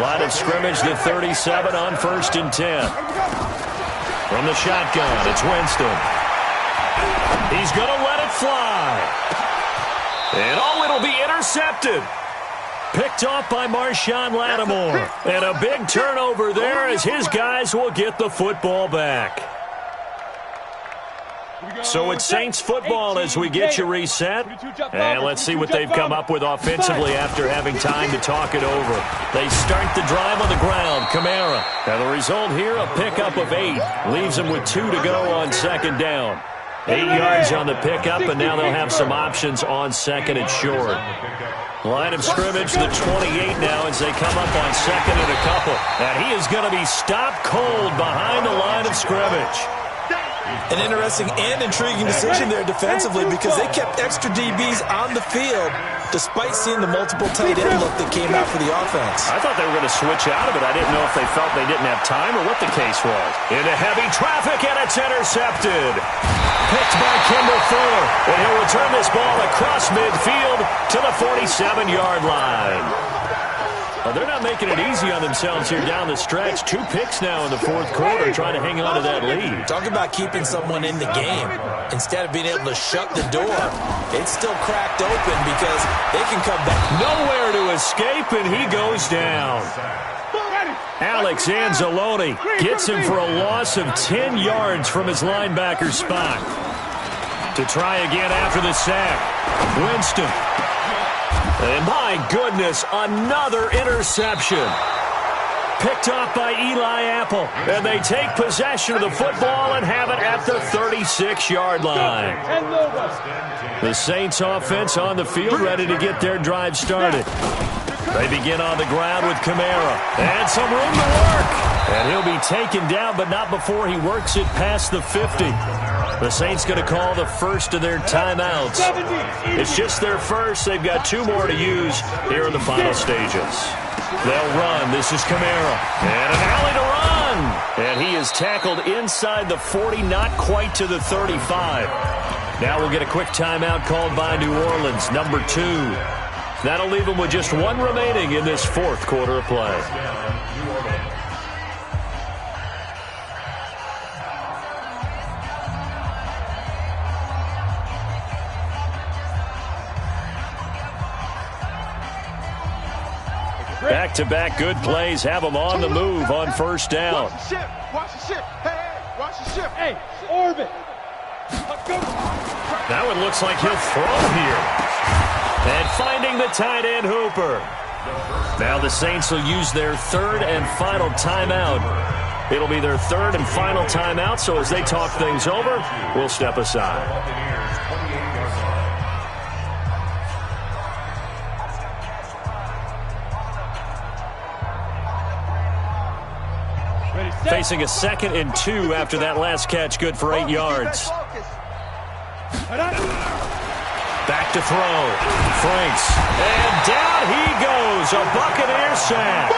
Line of scrimmage, the 37 on 1st and 10. From the shotgun, it's Winston. He's going to let it fly. And it'll be intercepted. Picked off by Marshawn Lattimore. And a big turnover there as his guys will get the football back. So it's Saints football as we get you reset. And let's see what they've come up with offensively after having time to talk it over. They start the drive on the ground. Kamara. And the result here, a pickup of 8. Leaves them with 2 to go on 2nd down. 8 yards on the pickup, and now they'll have some options on 2nd and short. Line of scrimmage, the 28 now as they come up on 2nd and a couple. And he is going to be stopped cold behind the line of scrimmage. An interesting and intriguing decision there defensively because they kept extra DBs on the field despite seeing the multiple tight end look that came out for the offense. I thought they were going to switch out of it. I didn't know if they felt they didn't have time or what the case was. Into heavy traffic, and it's intercepted. Picked by Kendall Fuller. And he'll return this ball across midfield to the 47-yard line. Well, they're not making it easy on themselves here down the stretch. 2 picks now in the 4th quarter trying to hang on to that lead. Talk about keeping someone in the game. Instead of being able to shut the door, it's still cracked open because they can come back. Nowhere to escape, and he goes down. Alex Anzalone gets him for a loss of 10 yards from his linebacker spot. To try again after the sack. Winston. And my goodness, another interception. Picked off by Eli Apple. And they take possession of the football and have it at the 36-yard line. The Saints offense on the field ready to get their drive started. They begin on the ground with Kamara. And some room to work. And he'll be taken down, but not before he works it past the 50. The Saints going to call the first of their timeouts. It's just their first. They've got 2 more to use here in the final stages. They'll run. This is Kamara. And an alley to run. And he is tackled inside the 40, not quite to the 35. Now we'll get a quick timeout called by New Orleans, number 2. That'll leave them with just 1 remaining in this 4th quarter of play. Back-to-back good plays have them on the move on 1st down. Watch the ship. Watch the ship. Hey, watch the ship. Hey, orbit. That one looks like he'll throw here. And finding the tight end, Hooper. Now the Saints will use their 3rd and final timeout. It'll be their 3rd and final timeout, so as they talk things over, we'll step aside. Facing a 2nd and 2 after that last catch, good for 8 yards. Back to throw. Franks. And down he goes. A Buccaneer sack.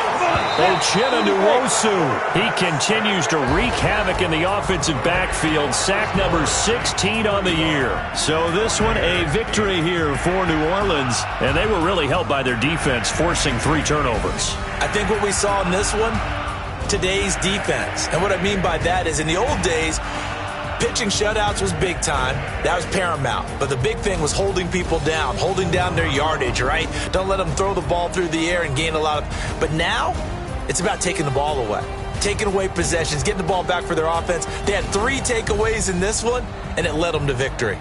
Uchenna Nwosu. He continues to wreak havoc in the offensive backfield. Sack number 16 on the year. So this one a victory here for New Orleans. And they were really helped by their defense, forcing 3 turnovers. I think what we saw in this one, today's defense. And what I mean by that is in the old days, pitching shutouts was big time. That was paramount. But the big thing was holding people down, holding down their yardage, right? Don't let them throw the ball through the air and gain a lot of... But now, it's about taking the ball away. Taking away possessions, getting the ball back for their offense. They had 3 takeaways in this one, and it led them to victory.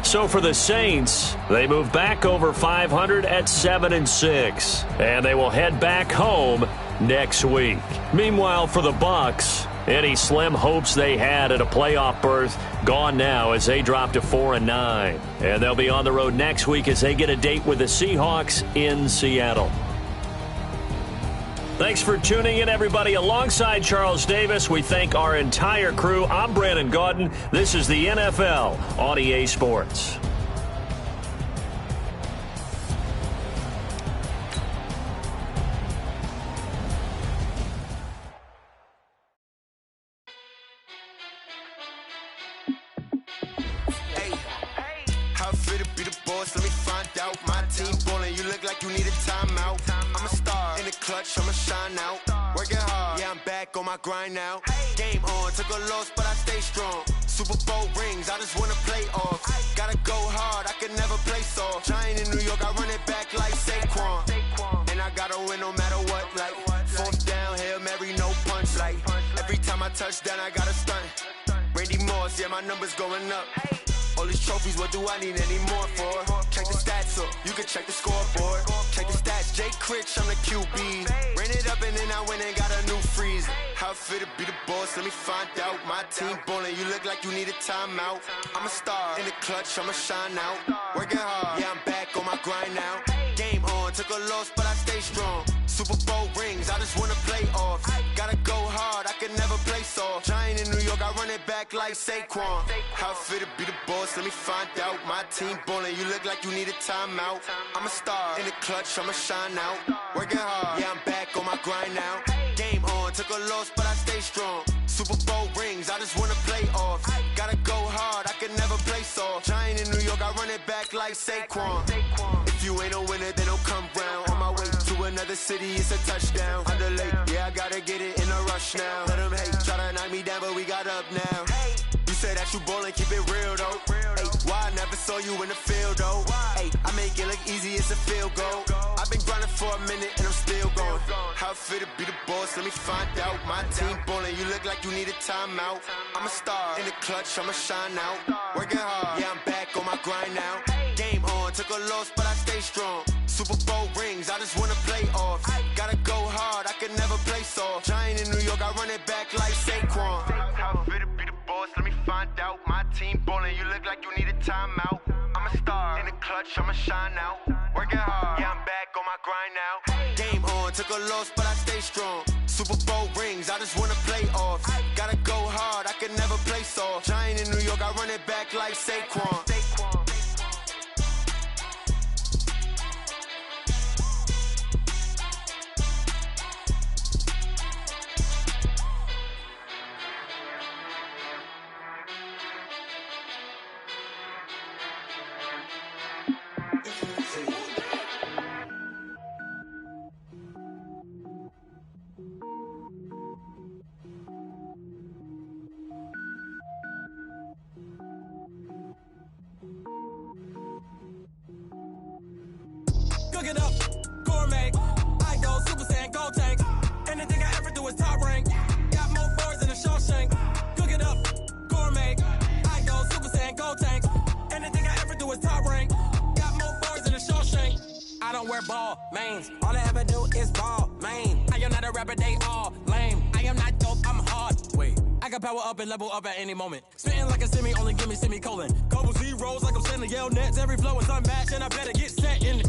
So for the Saints, they move back over 500 at 7-6. And they will head back home next week. Meanwhile, for the Bucs, any slim hopes they had at a playoff berth gone now as they drop to 4-9. And they'll be on the road next week as they get a date with the Seahawks in Seattle. Thanks for tuning in, everybody. Alongside Charles Davis, we thank our entire crew. I'm Brandon Gaudin. This is the NFL on EA Sports. How fit to be the boss? Let me find out. My team ballin'. You look like you need a timeout. clutch, I'ma shine out. Working hard, yeah, I'm back on my grind now. Game on, took a loss, but I stay strong. Super Bowl rings, I just wanna play off. Gotta go hard, I can never play soft. Giant in New York, I run it back like Saquon. And I gotta win no matter what, like fourth down, Hail Mary, no punch. Like every time I touch down, I gotta stunt. Randy Moss, yeah, my numbers going up. All these trophies, what do I need any more for? Check the stats up, you can check the scoreboard. Check the stats, Jake Critch, I'm the QB. Ran it up and then I went and got a new freeze. How it feel to be the boss, let me find out. My team ballin', you look like you need a timeout. I'm a star, in the clutch, I'ma shine out. Working hard, yeah, I'm back on my grind now. Game on, took a loss, but I stay strong. Super Bowl rings, I just wanna play off. Gotta go hard, I can never play soft. Giant in New York, I run it back like Saquon. How it feel to be the boss, let me find out. My team ballin', you look like you need a timeout. I'm a star, in the clutch, I'ma shine out. Working hard, yeah, I'm back on my grind now. Game on, took a loss, but I stay strong. Super Bowl rings, I just wanna play off. Gotta go hard, I can never play soft. Giant in New York, I run it back like Saquon. If you ain't a winner, then don't come round. On my way to another city, it's a touchdown. Underlay, yeah, I gotta get it in a rush now. Let them hate, try to knock me down, but we got up now. You say that you ballin', keep it real though. Hey, why I never saw you in the field though? Hey, I make it look easy, it's a field goal. I've been grinding for a minute and I'm still going. How it feel to be the boss, let me find out. My team ballin', you look like you need a timeout. I'm a star, in the clutch, I'ma shine out. Working hard, yeah, I'm back on my grind now. Game on, took a loss, but I stay strong. Super Bowl rings, I just wanna play off. Gotta go hard, I can never play soft. Giant in New York, I run it back like Saquon. How it feel to be the boss, let me find out. My team ballin', you look like you need a timeout. I'm a star, in the clutch, I'ma shine out. Working hard, yeah, I'm back on my grind now. Game on, took a loss, but I stay strong. Super Bowl rings, I just wanna play off. Gotta go hard, I can never play soft. Giant in New York, I run it back like Saquon. Cook it up, gourmet. I go Super Saiyan, gold tank. Anything I ever do is top rank. Got more boards than a Shawshank. Cook it up, gourmet. I go Super Saiyan, gold tank. Anything I ever do is top rank. Got more boards than a Shawshank. I don't wear ball mains. All I ever do is ball main. I am not a rapper, they all lame. I am not dope, I'm hard. Wait, I can power up and level up at any moment. Spitting like a semi, only give me semicolon. Couple zeros like I'm sending yell nets. Every flow is unmatched and I better get set in.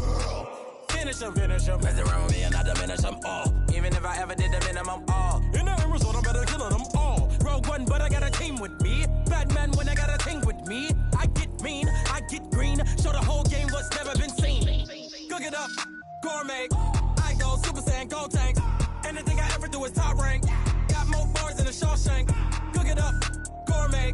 Finish them. Mess around with me and I diminish them all. Even if I ever did the minimum, all. In the end result, I'm better killing them all. Rogue One, but I got a team with me. Batman when I got a team with me. I get mean, I get green. Show the whole game what's never been seen. Cook it up, gourmet. I go Super Saiyan, gold tank. Anything I ever do is top rank. Got more bars than a Shawshank. Cook it up, gourmet.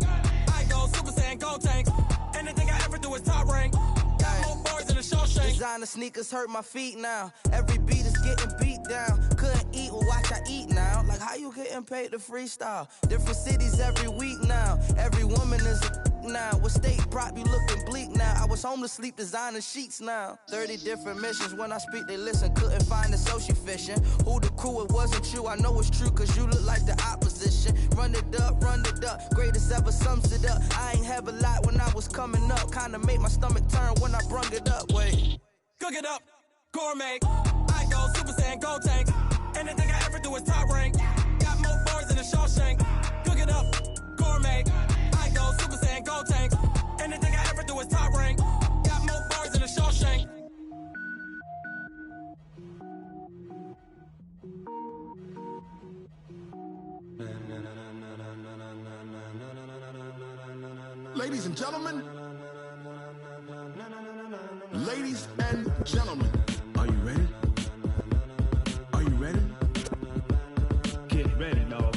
I go Super Saiyan, gold tank. Anything I ever do is top rank. Got more bars than a Shawshank. Designer sneakers hurt my feet now. Every beat is getting beat down. Couldn't eat, well watch I eat now. Like how you getting paid to freestyle? Different cities every week now. Every woman is a now. What state prop you looking bleak now? I was home to sleep designing sheets now. 30 different missions. When I speak they listen. Couldn't find it so she fishing. Who the crew, it wasn't you. I know it's true cause you look like the opposition. Run it up. Greatest ever sums it up. I ain't have a lot when I was coming up. Kinda made my stomach turn when I brung it up. Wait. Cook it up, gourmet. I go Super Saiyan, gold tank. Anything I ever do is top rank. Got more bars than a Shawshank. Cook it up, gourmet. I go Super Saiyan, gold tank. Anything I ever do is top rank. Got more bars than a Shawshank. Ladies and gentlemen, are you ready? Are you ready? Get ready, dog.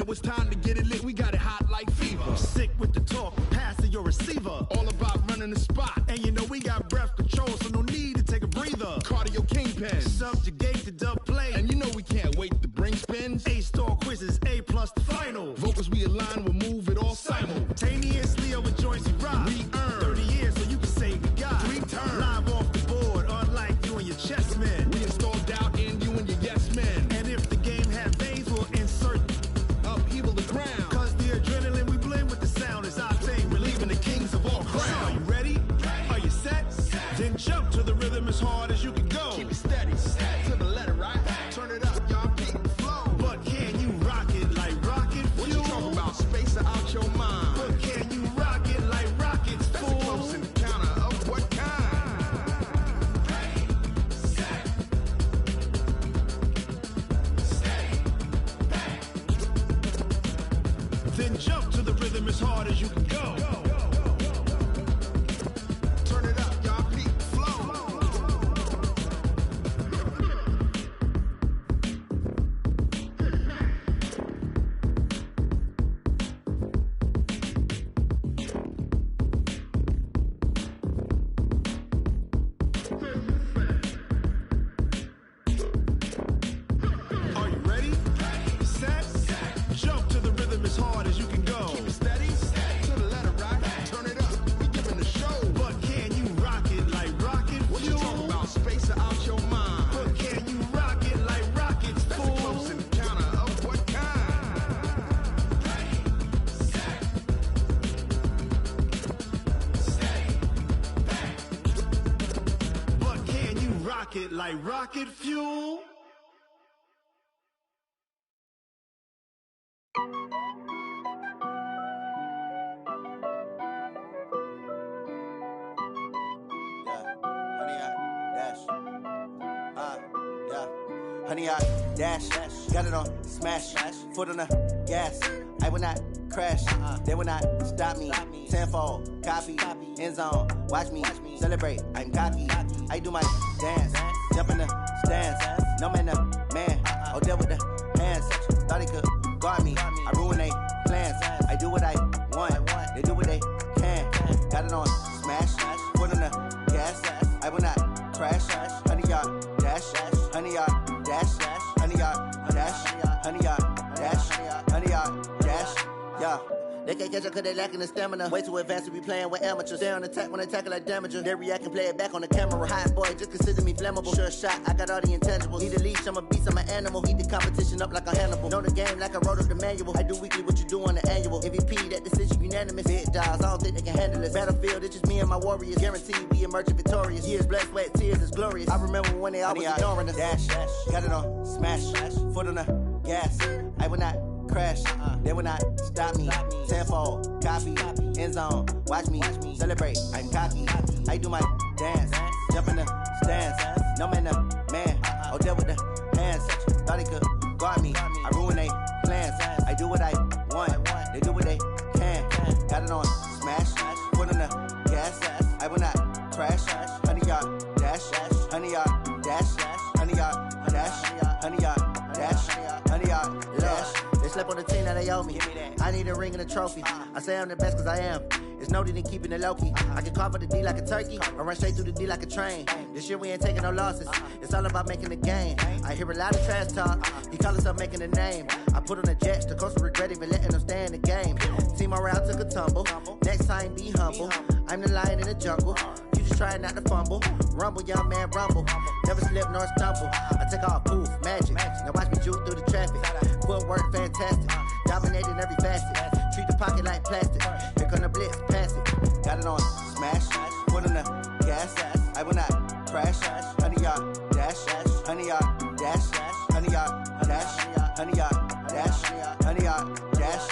know it's time to get it lit. We got it hot like fever. Sick with the talk, passing your receiver. All about running the spot. And you know we got breath control, so no need to take a breather. Cardio kingpin, subjugate the dub play. And you know we can't wait to bring spins. A-star quizzes, A+ the final. Vocals we align, we'll move it all simultaneously over joints we rock. We earn 30 years, so you can say we got 3 turns. Live off the board, unlike you and your chess men. We install doubt in you and your yes men. And if the game had veins, we'll insert upheaval the ground. Cause the adrenaline we blend with the sound is our thing, relieving the kings of all crowns. So are you ready? Are you set? Then jump to the rhythm as hard as you can go. Keep it steady, to the letter, right? Turn it up, y'all, keep the flow. But can you rock it like rocket fuel? What you talking about? Space out your mind. But can you rock it like rockets, fool? That's a close encounter of what kind? Then jump to the rhythm as hard as you can go. Turn it up, y'all, keep the flow. Are you ready? Set? Jump to the rhythm as hard as you can go. Keep it steady, to the letter, right? Turn it up, we giving the show. But can you rock it like rocket fuel? What you talking about? Space out your mind. But can you rock it like rockets, fool? That's a close encounter of what kind? But can you rock it like rocket fuel? Honey, I dash, got it on smash, foot on the gas. I will not crash, they will not stop me. Tenfold, copy, end zone, watch me celebrate. I'm cocky, I do my dance, jump in the stands. No man, the man, oh, deal with the hands. Thought he could guard me, I ruin they plans. I do what I want, they do what they can. Got it on smash, foot on the gas. I will not crash, honey, y'all dash, honey, y'all dash, honey, y'all dash, honey, y'all dash, honey, y'all dash, yeah. They can't catch up cause they lacking the stamina. Way too advanced to be playing with amateurs. Stay on attack when they tackle like damager. They react and play it back on the camera. Hot boy, just consider me flammable. Sure shot, I got all the intangibles. Need a leash, I'm a beast, I'm an animal. Heat the competition up like a Hannibal. Know the game like I wrote up the manual. I do weekly what you do on the annual. MVP, that decision unanimous. Big dogs, I don't think they can handle it. Battlefield, it's just me and my warriors. Guaranteed we emerging victorious. Years, blood, sweat, tears, it's glorious. I remember when they always ignoring us. Dash, got it on smash, foot on the gas. I will not crash, they will not stop me. Tenfold, copy, end zone, watch me celebrate. I'm cocky, I do my dance, jump in the stands. No man, the man, oh, deal with the hands. Thought he could guard me, I ruin they plans. I do what I want, they do what they can. Got it on smash, foot on the gas. I will not crash, honey, y'all dash, honey, y'all dash, honey, y'all dash, honey, y'all dash, honey, y'all dash. They slept on the team that they owe me. I need a ring and a trophy. I say I'm the best cause I am. It's no need in keeping it low-key. I can carve for the D like a turkey, or run straight through the D like a train. This year we ain't taking no losses. It's all about making the game. I hear a lot of trash talk. He call himself making a name. I put on the Jets, the coach regret even letting them stay in the game. Team morale took a tumble. Next time be humble. I'm the lion in the jungle. You just trying not to fumble. Rumble, young man, rumble. Never slip nor stumble. I take off, poof, magic. Now watch me juke through the traffic. Footwork fantastic. Dominating every facet. Treat the pocket like plastic. Here come the blitz, pass it. Got it on smash. Foot on the gas. I will not crash. Honey, y'all dash. Honey, y'all dash. Honey, y'all dash. Honey, y'all dash. Honey, y'all dash.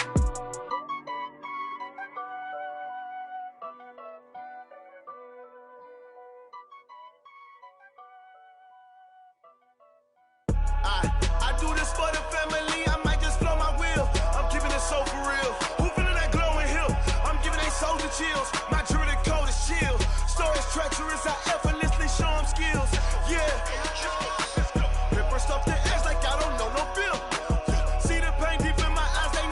I do this for the family, I might just blow my wheel. I'm keeping it so for real. Who feeling that glowing hill? I'm giving they soldier chills. My jewelry code is chill. Stories treacherous, I effortlessly show them skills. Yeah. Pepper stuff the edge like I don't know no feel. See the pain deep in my eyes, they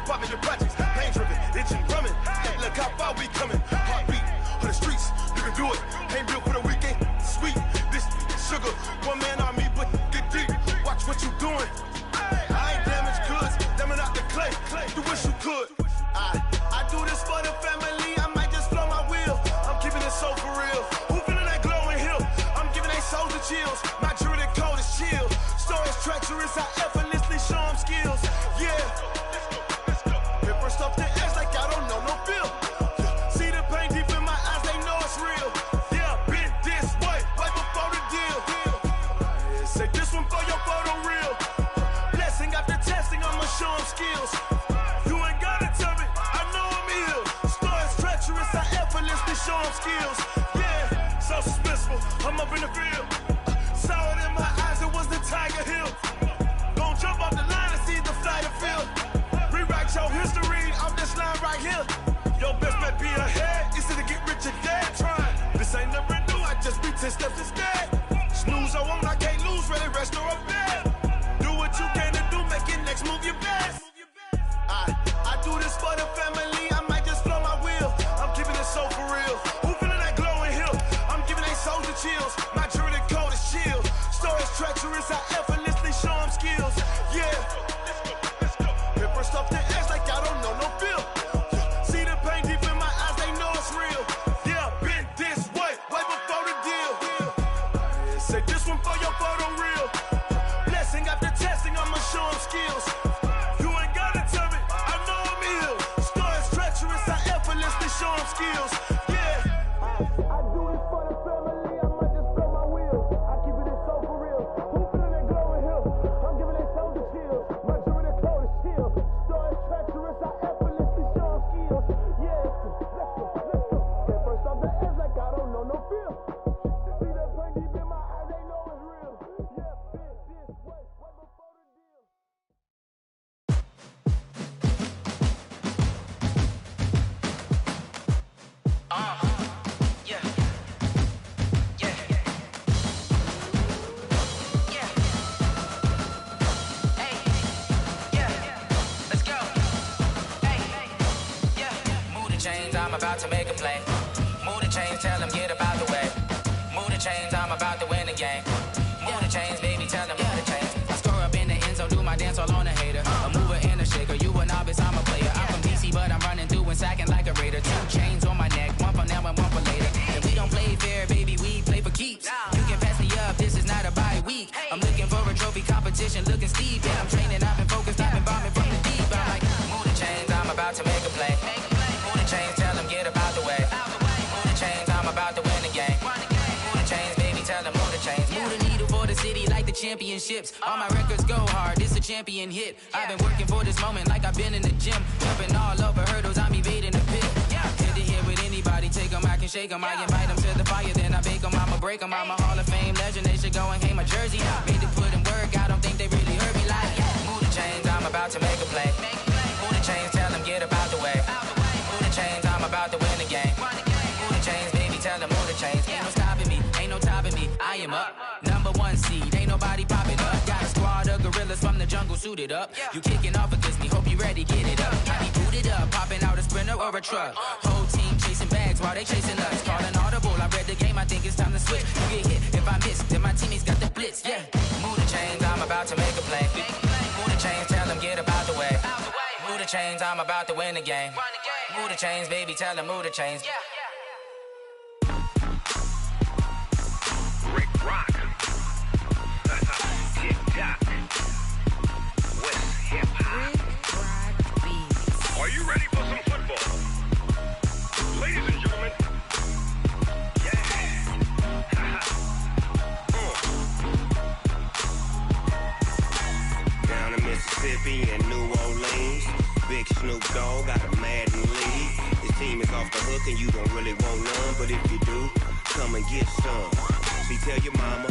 popping your projects. Pain driven, itching, drumming. Look how far we coming. Heartbeat of the streets, you can do it. Ain't built for the weekend. Sweet, this sugar, one man army, but get deep. Watch what you doing. I ain't damaged goods, damn out the clay. You wish you could. I do this for the family. I might just blow my wheel. I'm keeping it so for real. Who feeling that glowing hill? I'm giving they souls the chills. My jewelry code is chill. Stories treacherous, I effortlessly show them skills. Yeah. Paper stuff the edge like I don't know no feel. See the pain deep in my eyes, they know it's real. Yeah, been this way, right before the deal. Say this one for your photo real. Blessing after testing, I'ma show them skills. You ain't gotta tell me, I know I'm ill. Stories treacherous, I effortlessly show them skills. Yeah, so suspenseful, I'm up in the field. Saw it in my eyes, it was the Tiger Hill. Gon' jump off the line and see the flight of field. Rewrite your history off this line right here. Your best bet be ahead, easy to get rich or dead. Trying, this ain't never new, I just be 10 steps instead. Snooze I won't, I can't lose, ready, rest or up bed. Do what you can to do, make your next move your best. I do this for the family, I might just blow my wheel. I'm keeping it so for real. Who feeling that glowing hill? I'm giving they souls the chills. My jewelry code is chill. Stories treacherous, I effortlessly show them skills. Yeah. Paper stuff the edge like I don't know no feel. See the pain deep in my eyes, they know it's real. Yeah, been this way, way before the deal. Say this one for your photo real. Blessing after testing, I'ma show them skills. You ain't gotta tell me, I know I'm ill. Stories treacherous, I effortlessly show them skills. Yeah. I do this for the family, I might just blow my wheel. I keep it so for real. Who feeling that glowing hill? I'm giving they souls the chills. My jewelry code is chill. Stories treacherous, I effortlessly show them skills. Yeah, let's go. Get first off the edge like I don't know no feel. See that pain deep in my eyes, they know it's real. Yeah, been this way, way before the deal. I'm about to make a play. Move the chains, tell them get up out the way. Move the chains, I'm about to win the game. Move the chains, baby, tell them move the chains. I score up in the end zone, do my dance all on a hater. A mover and a shaker, you a novice, I'm a player. I'm from DC, but I'm running through and sacking like a raider. 2 chains on my neck, one for now and one for later. And we don't play fair, baby, we play for keeps. You can pass me up, this is not a bye week. I'm looking for a trophy competition, looking steep. Yeah, I'm training, I've been focused, I've been bombing from the deep. I'm like, move the chains, I'm about to make a play. Move the chains, tell them get up out the way. Move the chains, I'm about to win the game. Move the chains, baby, tell them move the chains. Move the needle for the city like the championships. All my records go hard, it's a champion hit. I've been working for this moment like I've been in the gym. Jumping all over hurdles, I'm evading the pit. Head to head with anybody, take them, I can shake them. I invite them to the fire, then I bake them, I'ma break them. I'm a Hall of Fame legend, they should go and hang my jersey. Made to put in work, I don't think they really heard me like, move the chains, I'm about to make a play. Move the chains, tell them get up out the way. Move the chains, I'm about to win the game. Move the chains, baby, tell them move the chains. Ain't no stopping me, ain't no topping me. I am up, #1 seed, ain't nobody popping up. Got a squad of gorillas from the jungle suited up. You kicking off against me, hope you ready, get it up. I be booted up, popping out a Sprinter or a truck. Whole team chasing bags while they chasing us. Calling audible, I read the game, I think it's time to switch. You get hit, if I miss, then my teammates got the blitz, yeah. Move the chains, I'm about to make a play. Move the chains, tell them get up out the way. Move the chains, I'm about to win the game. Move the chains, baby, tell them move the chains. Rick Rock. TikTok. West Hip Hop. Are you ready for some football? Ladies and gentlemen. Yeah. Down in Mississippi and New Orleans, Big Snoop Dogg got a Madden league. His team is off the hook and you don't really want none, but if you do, come and get some. See, tell your mama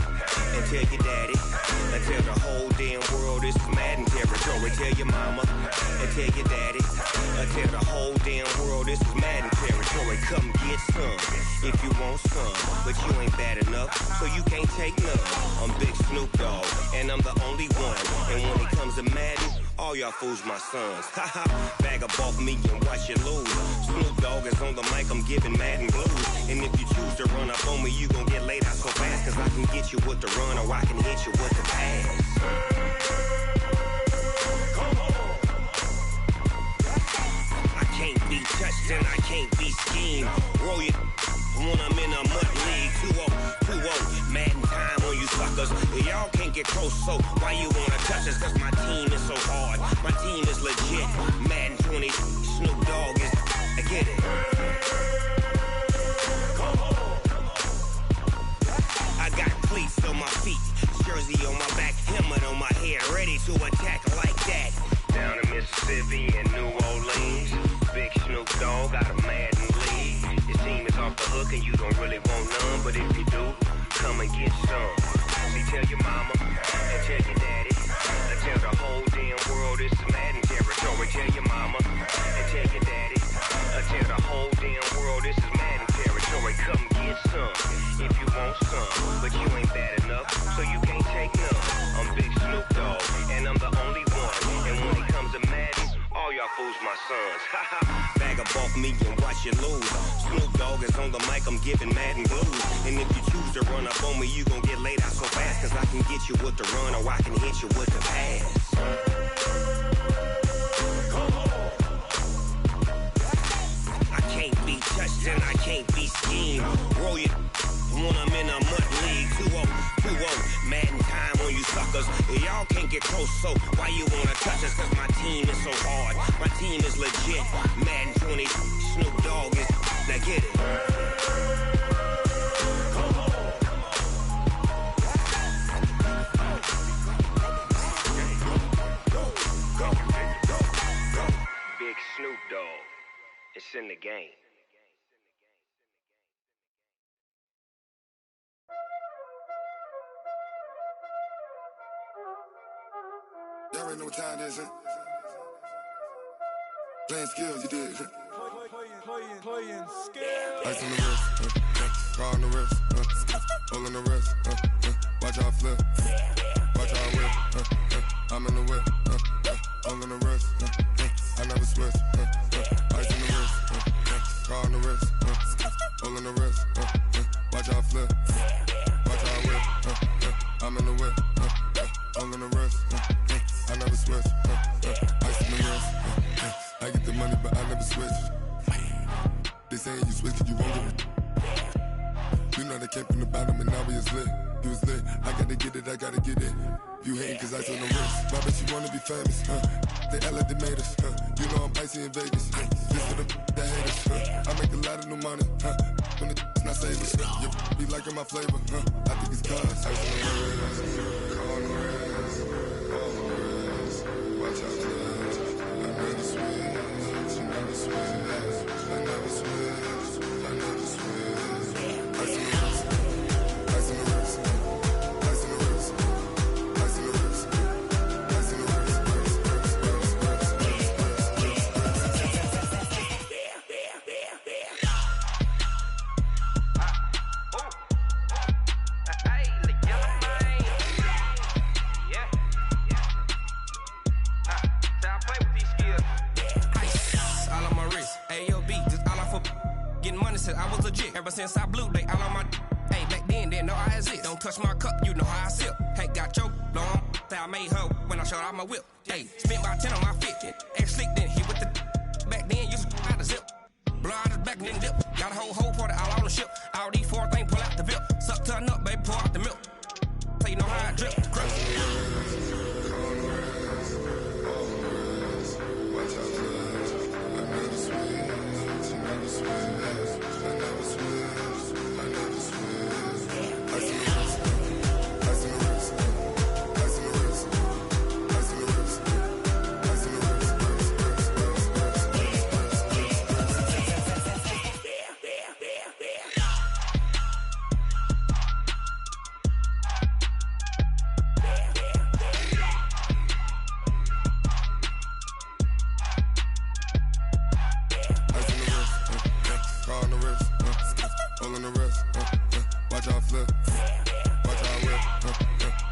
and tell your daddy and tell the whole damn world this is Madden territory. Tell your mama and tell your daddy and tell the whole damn world this is Madden territory. Come get some if you want some, but you ain't bad enough, so you can't take none. I'm Big Snoop Dogg and I'm the only one, and when it comes to Madden, All y'all fools my sons. Haha, bag up off me and watch you lose. Snoop Dogg is on the mic, I'm giving Madden blues. And if you choose to run up on me, you gon' get laid out so fast. Cause I can get you with the run or I can hit you with the pass. I can't be touched and I can't be schemed. Roll you when I'm in a mud league. 2-0, Madden time on you suckers. Y'all can't get close, so why you wanna touch us? Cause my team is so hard, my team is legit. Madden 20, Snoop Dogg is, I get it. I got cleats on my feet, jersey on my back, helmet on my head, ready to attack like that. Down in Mississippi and New Orleans, big Snoop Dogg got a Madden league. His team is off the hook and you don't really want none, but if you do, come and get some. See, tell your mama and tell your daddy, and tell the whole damn world this is Madden territory. Tell your mama and tell your daddy, and tell the whole damn world this is Madden territory. Come get some if you want some, but you ain't bad enough, so you can't take none. I'm Big Snoop Dogg, and I'm the only one. And when it comes to Madden, all y'all fools my sons. Bag up off me and watch you lose. Snoop Dogg is on the mic, I'm giving Madden blues. And if you choose to run up on me, you gon' get laid out so fast. Cause I can get you with the run or I can hit you with the pass. I can't be touched and I can't be schemed. Roll you when I'm in a mud league. 2-0, Madden time on you suckers. Y'all can't get close, so why you wanna touch us? Cause my team is so hard, my team is legit. Madden 20, Snoop Dogg is, now get it. Big Snoop Dogg, it's in the game. Y'all already know what time it is, huh? Playing skills, you did. Playing skills. Ice on the wrist, car on the wrist, hole in the wrist, watch how I flip, watch how I whip, I'm in the whip, hole in the wrist, I never switch, ice on the wrist, car on the wrist, hole in the wrist, watch how I flip, watch how I whip, I'm in the whip, hole in the wrist, I never switch, ice on the wrist, I get the money but I never switch. They saying you switch cause you won't get it. You know they came from the bottom and now we is lit. You was lit, I gotta get it, I gotta get it. You hating cause I told them wrist. Why bet you wanna be famous, They act like they made us, You know I'm icy in Vegas, This for the that hate us, I make a lot of new money, When it's not savings, You be liking my flavor, I think it's cause ice on the wrist, car on the wrist, all on the wrist. Watch out for this, I never switch, I never switch. I never switch, I never switch. Ice in the wrist, ice in the wrist, ice in the wrist, ice in the wrist, ice in the wrist, I was legit. Ever since I blew, they all on my hey, back then, didn't know I exist. Don't touch my cup, you know how I sip. Hey, got choked, long. I made her when I showed out my whip. Hey, spent about 10 on my 50. Ex-slick, then hit with the back then, used to out the zip. Blow out his back, then dip. Got a whole party all on the ship. All these four things, pull out the VIP. Suck to a nut, baby, pour out the milk. So you know how I drip.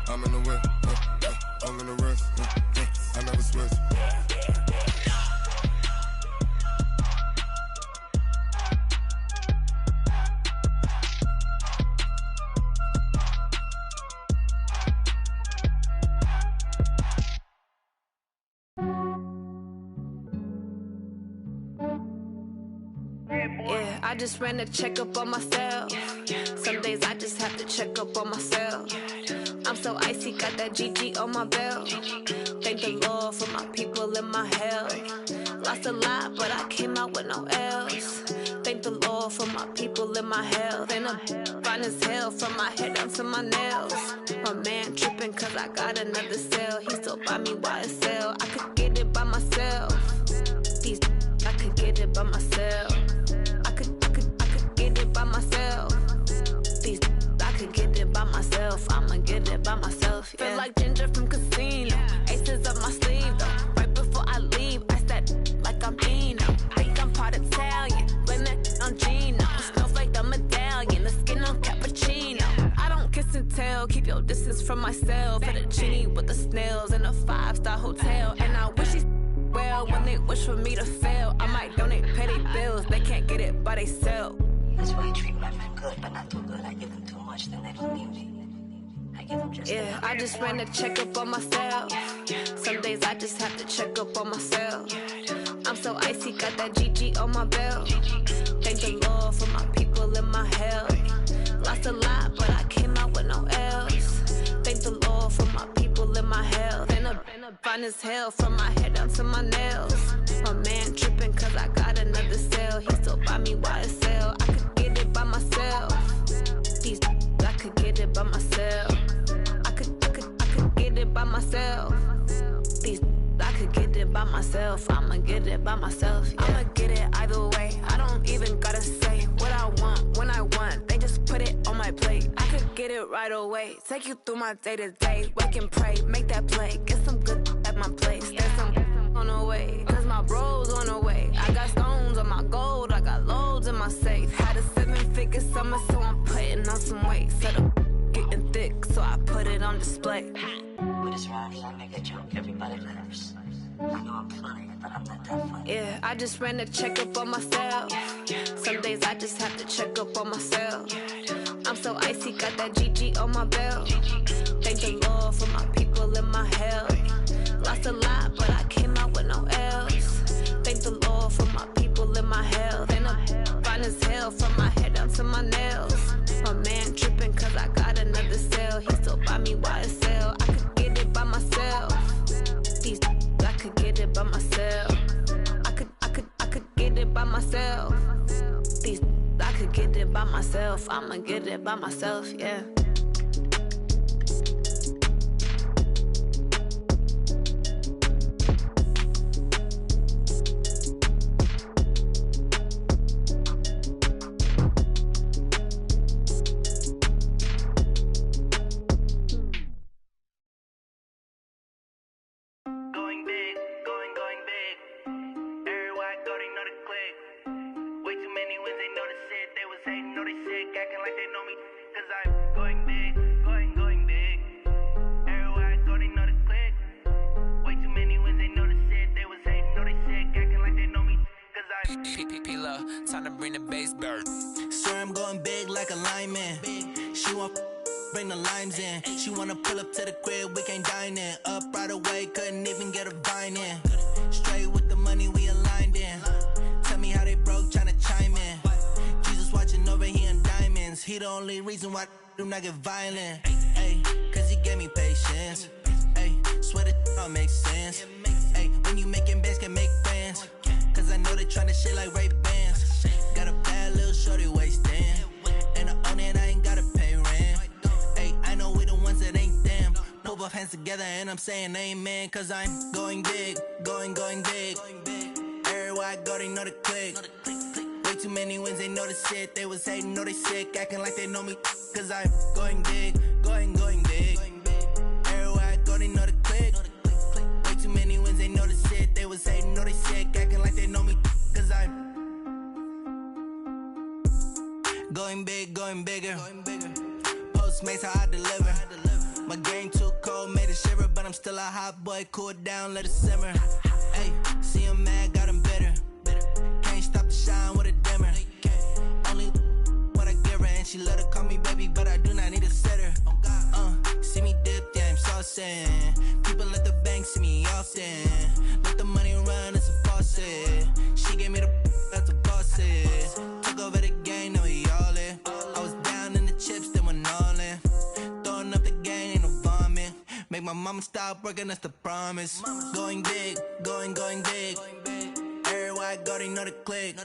I'm in the whip, all in the wrist, I never switch. Yeah, I just ran a checkup on myself. Some days I just have to check up on myself. I'm so icy, got that GG on my belt. Thank the Lord for my people in my health. Lost a lot, but I came out with no L's. Thank the Lord for my people in my health. And I'm fine as hell from my head down to my nails. My man tripping cause I got another cell. He still buy me YSL. I could get it by myself. These I could get it by myself. I could get it by myself. These I could get it by myself. I'ma get it by myself. Yeah. Feel like Ginger from Casino. Aces up my sleeve though. Right before I leave, I said like I'm Dino. Think I'm part Italian. Blame that on Gino. Smells like the medallion. The skin on cappuccino. I don't kiss and tell. Keep your distance from myself. For the genie with the snails in a 5-star hotel. And I wish he's well when they wish for me to fail. I might donate petty bills. They can't get it by themselves. That's why I treat my men good, but not too good. I give them too much, then they don't need me. I give them just yeah, I just ran a checkup on myself. Some days I just have to check up on myself. I'm so icy, got that GG on my belt. Thank the Lord for my people in my health. Lost a lot, but I came out with no L's. Thank the Lord for my people in my health. And I'm fine as hell from my head down to my nails. My man tripping cause I got another cell. He still buy me YSL. I could get it by myself. These I could get it by myself. I could get it by myself. These I could get it by myself. I'ma get it by myself. Yeah. I'ma get it either way. I don't even gotta say what I want when I want. They just put it on my plate. I could get it right away. Take you through my day to day. Wake and pray, make that play. Get some good at my place. There's some on the way. Cause my bro's on the way. I got stones on my gold. I got loads in my safe. Had a 7-figure summer, so I'm putting on some weight. Set up getting thick, so I put it on display. With his rhymes, I make a joke, everybody laughs. I know I'm funny, but I'm not that funny. Yeah, I just ran a checkup on myself. Some days I just have to check up on myself. I'm so icy, got that GG on my belt. Thank the Lord for my people in my health. Lost a lot, but I came out with no L's. Thank the Lord for my people in my health. And I'm fine as hell from my head down to my nails. My man tripping cause I got another cell. He still buy me YSL. I could get it by myself. These I could get it by myself. I could get it by myself. These I could get it by myself. I'ma get it by myself, yeah. Time to bring the bass bird. Sir, I'm going big like a lineman. She want bring the limes in. She wanna pull up to the crib, we can't dine in. Up right away, couldn't even get a vine in. Straight with the money, we aligned in. Tell me how they broke, tryna chime in. Jesus watching over, he in diamonds. He the only reason why I do not get violent. Ay, cause he gave me patience. Ay, swear that all makes sense. Ay, when you making bands, can make friends. Cause I know they tryna shit like Ray-Bans. Got a bad little shorty wasting. And I own it, I ain't gotta pay rent. Ay, I know we the ones that ain't them. Put both hands together and I'm saying amen. Cause I'm going big, going big. Everywhere I go, they know the click. Way too many wins, they know the shit. They was hating, know they sick, acting like they know me. Cause I'm going big, going big. Everywhere I go, they know the click. Way too many wins, they know the shit. They was hating, know they sick, acting like they know me. Cause I'm going big, going bigger. Postmates, how I deliver. My game too cold, made it shiver. But I'm still a hot boy, cool it down, let it simmer. Hey, see him mad, got him bitter. Can't stop the shine with a dimmer. Only what I give her, and she let her call me baby, but I do not need a sitter. See me dip, yeah, I'm saucing. People at the bank see me often. Let the money run, it's a faucet. She gave me the that's a boss is. Took over I'ma stop working, that's the promise. Going big, going big. Everywhere I go, they know the click.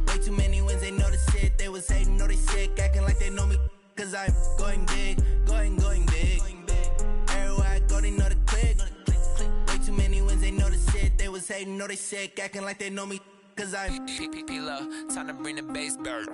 Way too many wins, they know the shit. They was hating, know they sick, acting like they know me. Cause I'm going big, going big. Everywhere I go, they know the click. Way too many wins, they know the shit. They was hating, know they sick, acting like they know me. Cause I'm P-Lo, time to bring the bass back.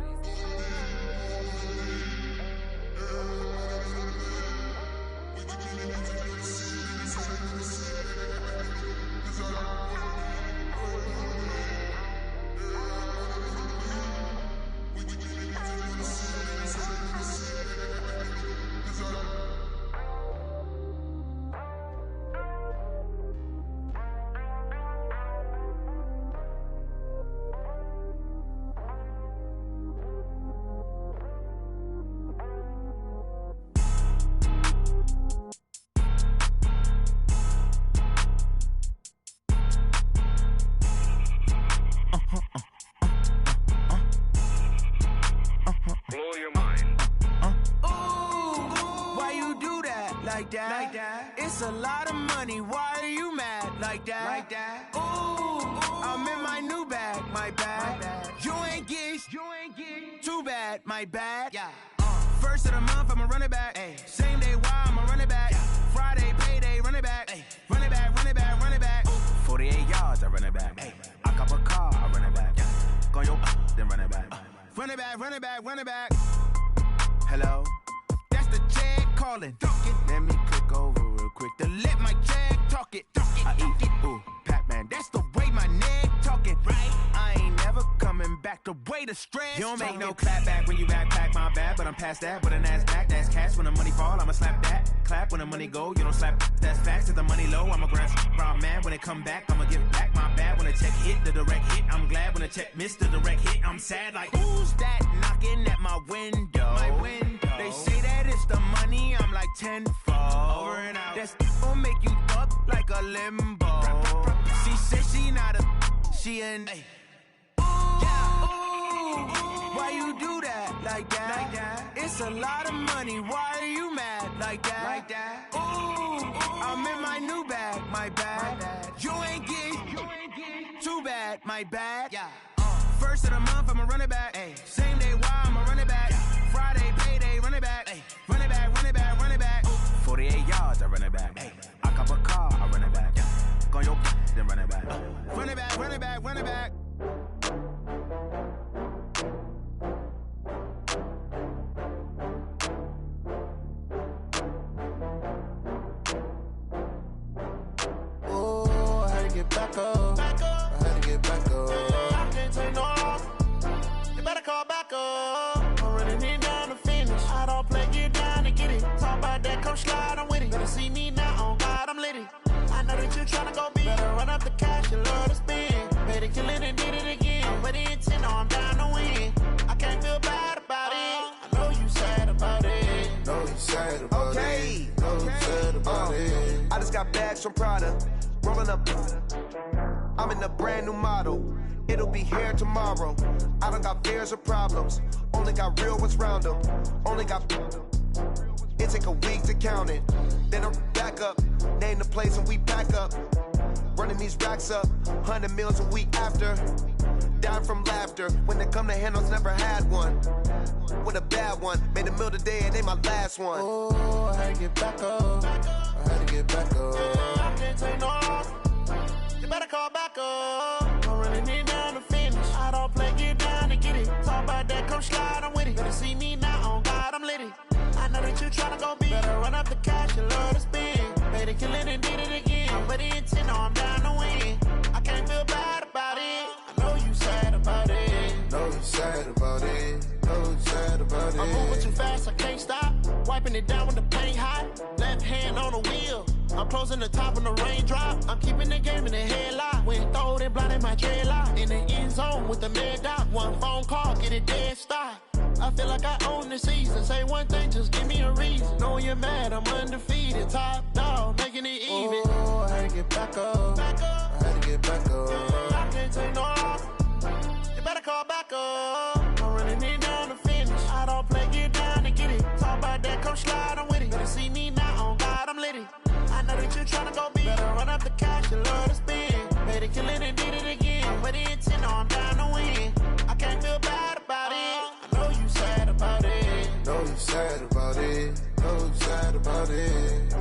It's a lot of money, why are you mad like that? Ooh, I'm in my new bag, my bad. You ain't get too bad, my bad. Yeah. First of the month, I'ma run it back. Ay. Same day, why I'ma run it back. Yeah. Friday, payday, run it back. Ay. Run it back, run it back, run it back. 48 yards, I run it back. Ay. I cop a car, I run it back. Yeah. Go your then run it back. Run it back, run it back, run it back. Hello? That's the check calling. Let me click over real quick To let my check talk it. I eat, ooh, Pac-Man, That's the way my neck talking. Right? I ain't never coming back the way the stress. You don't make no clap back when you backpack, my bad. But I'm past that with an ass back. That's cash when the money fall, I'ma slap that. Clap when the money go, you don't slap. That's facts. If the money low, I'ma grab raw man. When it come back, I'ma give back my bad. When the check hit, the direct hit. I'm glad when the check missed the direct hit. I'm sad like, who's that knocking at my window? My window. They say that it's the money, I'm like tenfold. Over and out. That's gon' make you up like a limbo. She said she not a, she an. Ay. Why you do that like that? It's a lot of money. Why are you mad like that? Ooh, I'm in my new bag, my bad. You ain't get too bad, my bad. Yeah. First of the month, I'ma run it back. Ay. Same day, why I'ma run it back. Friday, payday, run it back. Ay. Run it back, run it back, run it back. 48 yards, I run it back. Ay. I cop a car, I run it back. Yeah. Go your then run it back. Run it back, run it back, run it back. Get back up. I had to get back up. I can't take no loss. You better call back up. I'm running it down to finish. I don't play, get down to get it. Talk about that, come slide, I'm with it. Better see me now, on God, I'm litty. I know that you tryna go big. Better run up the cash, you love to spend. Better kill it and did it again. I'm ready and 10, I'm down to win. I can't feel bad about it. I know you sad about it. Know you sad about it. Know you sad about it. I just got bags from Prada. Rolling up, I'm in a brand new model. It'll be here tomorrow. I don't got fears or problems. Only got real ones round them. Only got. It take a week to count it. Then I'm back up. Name the place and we pack up. Running these racks up. 100 meals a week after. Down from laughter. When they come to handles, never had one. With a bad one. Made a meal today and ain't my last one. Oh, I had to get back up. I had to get back up. I can't take no loss. You better call back up. I'm running it down to finish. I don't play, get down to get it. Talk about that, come slide, I'm with it. Better see me now, on God, I'm litty. I know that you tryna go big. Better run up the cash, you love to spend. Better kill it and did it again. I'm ready and 10, I'm down to win. I can't feel bad about it. I know you sad about it. Know you sad about it. Know you sad about it. I'm moving too fast, I can't stop. Wiping it down when the paint hot. Left hand on the wheel. I'm closing the top when the raindrop. I'm keeping the game in the headlock. When throwed and blinded my dreadlock. In the end zone with the mad dot. One phone call, get it dead stop. I feel like I own the season. Say one thing, just give me a reason. Knowing you're mad, I'm undefeated. Top dog, making it even. Oh, I had to get back up. I had to get back up. I can't take no loss. You better call back up. I'm running it down to finish. I don't play, get down to get it. Talk about that, come slide, I'm with it. Better see me now, on God, I'm litty. I know that you tryna go be? Better run up the cash, you love to spend. Made it, kill it, and did it again. I put in 10, I'm down to win. I can't feel bad about it. I know you sad about it. Know you sad about it. Know you sad about it.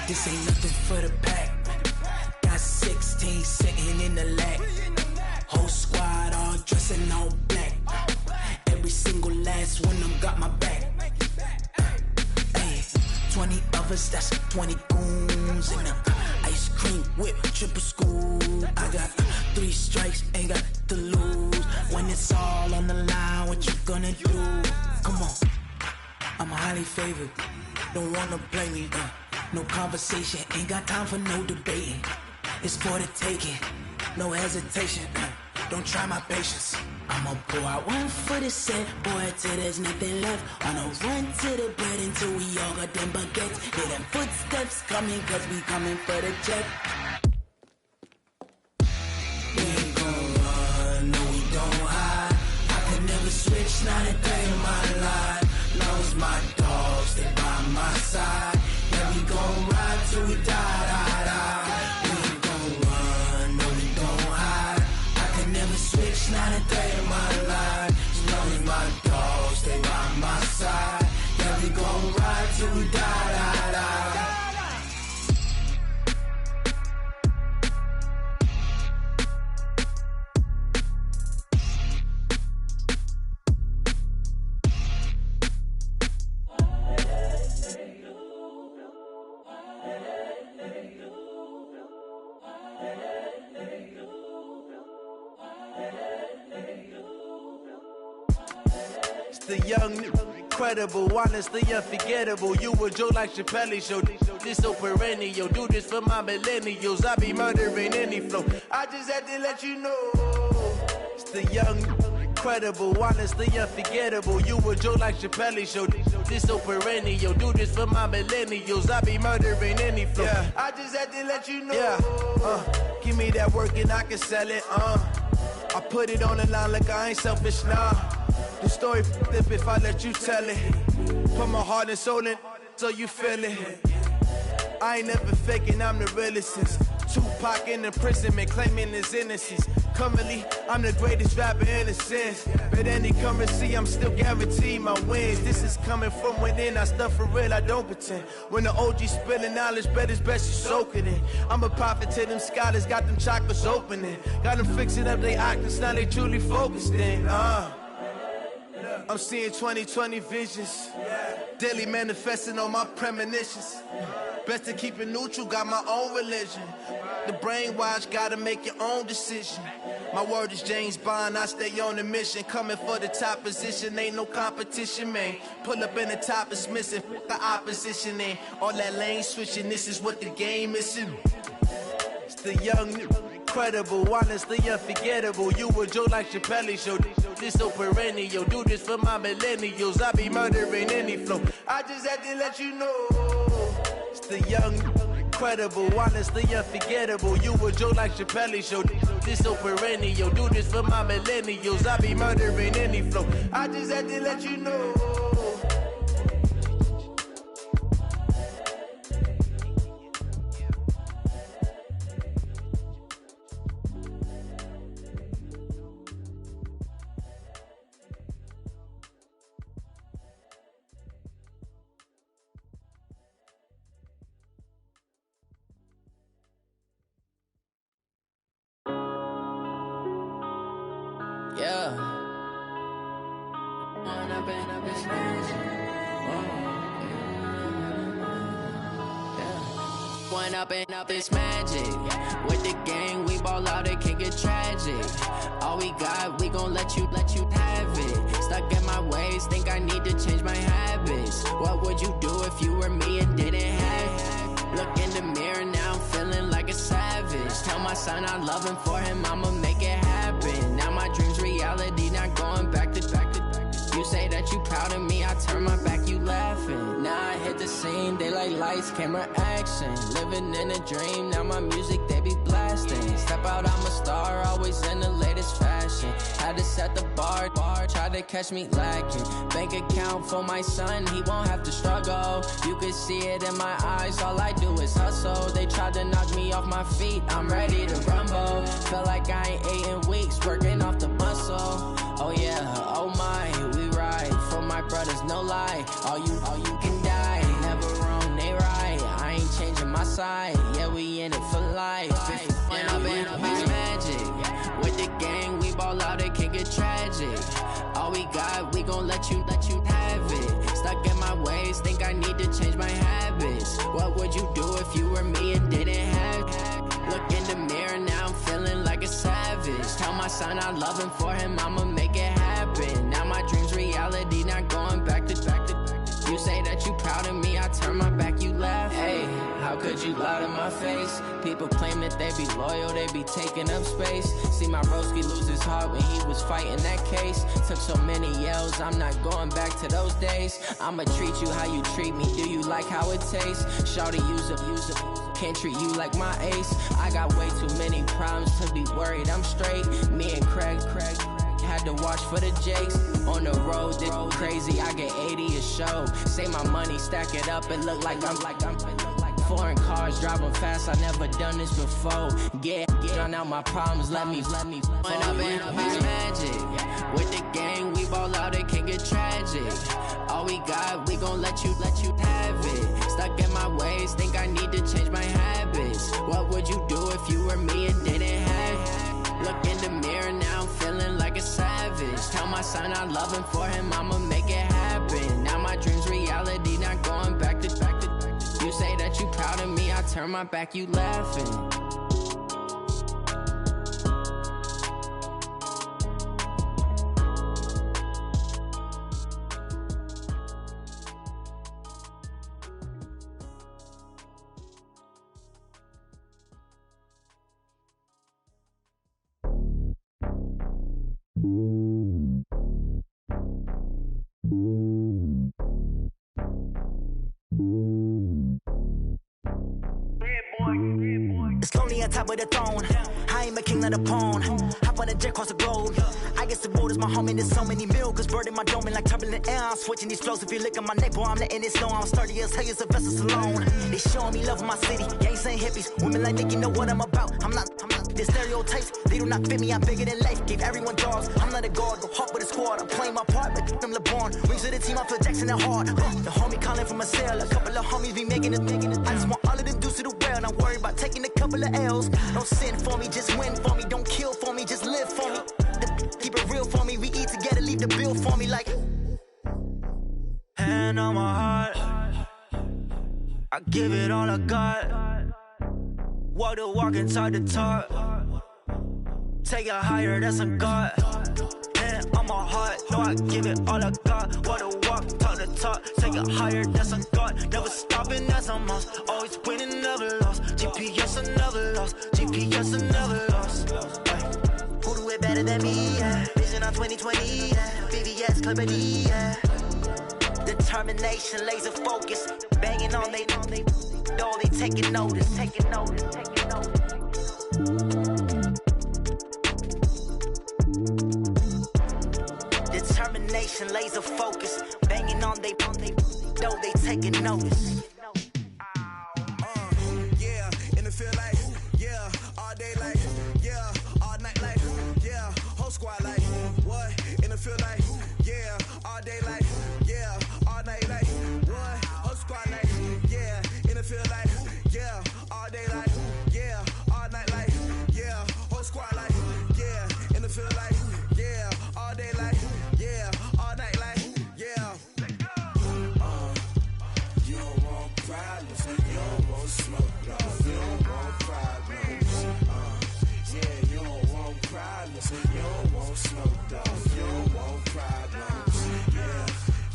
This ain't nothing for the pack. Got 16 sitting in the lap. Whole squad all dressing all black. Every single last one of them got my back. Hey, 20 of us, that's 20 goons in the ice cream whip, triple scoop. I got 3 strikes, ain't got to lose. When it's all on the line, what you gonna do? Come on, I'm highly favored. Don't wanna play me, no conversation, ain't got time for no debating. It's for the taking, no hesitation. Don't try my patience. I'ma pour out one for the set, boy, till there's nothing left. On a run to the bread until we all got them baguettes. Hear them footsteps coming, cause we coming for the check. don't hide. I could never switch, not a day in my life. Long as my dogs stay by my side. Yeah, we gon' ride till we die, die, die. We ain't gon' run, no, we don't hide. I could never switch, not a day in my life. As long as my dogs stay by my side. Yeah, we gon' ride till we die, die, die. The young, incredible, honestly unforgettable. You a Joe like Chappelle show. This so perennial. Do this for my millennials. I be murdering any flow. I just had to let you know. It's the young, incredible, honestly unforgettable. You a Joe like Chappelle show. This so perennial. Do this for my millennials. I be murdering any flow. Yeah. I just had to let you know. Yeah. Give me that work and I can sell it. I put it on the line like I ain't selfish, nah. The story flip if I let you tell it. Put my heart and soul in so you feel it. I ain't never faking, I'm the realest since Tupac in imprisonment, claiming his innocence. Currently, I'm the greatest rapper in a sense. But any currency, I'm still guaranteed my wins. This is coming from within, I stuff for real, I don't pretend. When the OG spilling knowledge, bet it's best you soak it in. I'm a prophet to them scholars, got them chakras opening. Got them fixing up they octaves, now they truly focused in. I'm seeing 2020 visions, daily manifesting on my premonitions. Best to keep it neutral, got my own religion. The brainwash, gotta make your own decision. My word is James Bond, I stay on the mission. Coming for the top position, ain't no competition, man. Pull up in the top, it's missing, the opposition in. All that lane switching, this is what the game is in. It's the young, incredible, honestly unforgettable. You a Joe like Chappelle show. This so perennial. Do this for my millennials. I be murdering any flow. I just had to let you know. It's the young, incredible, honestly unforgettable. You a Joe like Chappelle show. This so perennial. Do this for my millennials. I be murdering any flow. I just had to let you know. Yeah. One up and up, it's magic. With the gang, we ball out, it can get tragic. All we got, we gon' let you have it. Stuck in my ways, think I need to change my habits. What would you do if you were me and didn't have it? Look in the mirror now, I'm feeling like a savage. Tell my son I love him, for him I'ma make it happen. Now my dream's reality, not going back to. You say that you proud of me, I turn my back, you laughing. Now I hit the scene, they like lights, camera, action. Living in a dream, now my music, they be blasting. Step out, I'm a star, always in the latest fashion. Had to set the bar, try to catch me lacking. Bank account for my son, he won't have to struggle. You can see it in my eyes, all I do is hustle. They tried to knock me off my feet, I'm ready to rumble. Felt like I ain't ate in weeks, working off the muscle. Oh yeah, oh my, we ride for my brothers, no lie. All you can die, never wrong, they right. I ain't changing my side, yeah, we in it for life. And I've been it's magic. With the gang, we ball out, it can get tragic. All we got, we gon' let you have it. Stuck in my ways, think I need to change my habits. What would you do if you were me and didn't have it? Look in the mirror, now I'm feeling like a savage. Tell my son I love him, for him I'ma make it happen. Now my dream's reality, not going back to. You say that you proud of me, I turn my back, you laugh. Hey, how could you lie to my face? People claim that they be loyal, they be taking up space. See my broski lose his heart when he was fighting that case. Took so many yells, I'm not going back to those days. I'ma treat you how you treat me, do you like how it tastes? Shawty, use up, can't treat you like my ace. I got way too many problems to be worried, I'm straight. Me and Craig, had to watch for the jakes. On the road, this crazy, I get 80 a show. Say my money, stack it up, it look like I'm foreign cars, driving fast, I never done this before. Get drown out my problems, let me When up in magic, with the gang, we ball out, it can get tragic. All we got, we gon' let you have it. Stuck in my ways, think I need to change my habits. What would you do if you were me and didn't have it? Look in the mirror, now I'm feeling like a savage. Tell my son I love him, for him I'ma make it happen. Now my dream's reality, not going back to. You say that you proud of me, I turn my back, you laughing. It's lonely on top of the throne. I ain't a king of the pawn. Hop on a jet across the globe. I guess the road is my home and there's so many milkers burning my dome like turbulent air. I'm switching these flows. If you look at my neck, boy, I'm letting it snow. I'm sturdy as hell, as a vessel alone. They showing me love in my city. Gangs ain't hippies. Women like Nick, you know what I'm about. I'm not the stereotypes. They do not fit me. I'm bigger than life. Gave everyone dogs. I'm not a guard. Go hard with a squad. I'm playing my part like them LeBron. Rings to the team. I feel Jackson and hard. The homie calling from a cell. A couple of homies be making it. I just want all of them dudes to the well. Not worried about taking a couple of L's. Don't sin for me, just win for me. Don't kill for me, just live for me. Keep it real for me. We eat together, leave the bill for me like. Hand on my heart, I give it all I got. Walk the walk and talk the talk. Take it higher, that's a God. Hand on my heart, no, I give it all I got. Walk the walk, talk the talk. Take it higher, that's a God. Never stopping, that's a must. Always winning, never lost. GPS, I never lost. GPS, I never lost. Who do it better than me? Yeah. Vision on 2020. Yeah. VVS, Clippity. Yeah. Determination, laser focus. Banging on they door, they taking notice. Taking notice. Taking notice. Determination, laser focus. Banging on they door, they taking notice. Yeah, in the feel like, yeah, all day like, yeah, all night like, yeah, whole squad like, what? In the feel like, yeah, all day like, yeah, all night like, what? Whole squad like, yeah, in the feel like, yeah, all day like, yeah, all night like, yeah, whole squad like, yeah, in the feel like, yeah, all day like, yeah, all night like, yeah. You don't want problems, you don't want smoke, no. You don't want problems, yeah, you don't want problems, you don't want smoke, dog. You don't want problems,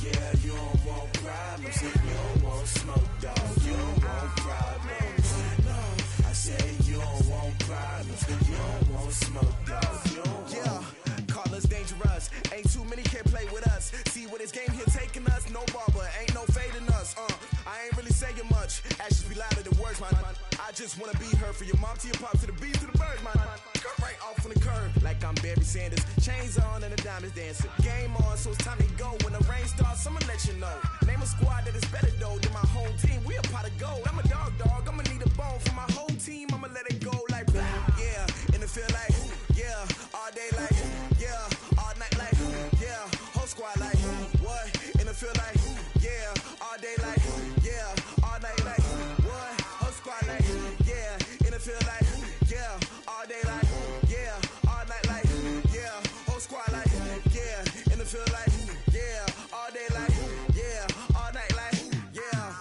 yeah, you don't want problems, you don't want smoke, dog. You don't want problems, no. I said you don't want problems, you don't want smoke, dog. You don't want. Yeah, call us dangerous. Ain't too many can play with us. See what this game here taking us. No barber, ain't no fading us. I ain't really saying much. Actions be louder than words, man. I just wanna be heard. For your mom to your pop, to the beat, to the birds, man. Cut right off on the curb, like I'm Barry Sanders. Chains on and the diamonds dancing. Game on, so it's time to go. When the rain starts, I'ma let you know. Name a squad that is better though than my home team. We a pot of gold. I'm a dog. I'ma need a bone for my whole team. I'ma let it go like, yeah. In the feel like, yeah. All day like, yeah. All night like, yeah. Whole squad like, what? In the feel like, yeah. All day like, yeah. All night like, what? Whole squad like, yeah. In the feel like, yeah. All day like, yeah. All night like, yeah. Whole squad like, yeah. In the feel like, yeah. All day like, yeah. All night like, yeah.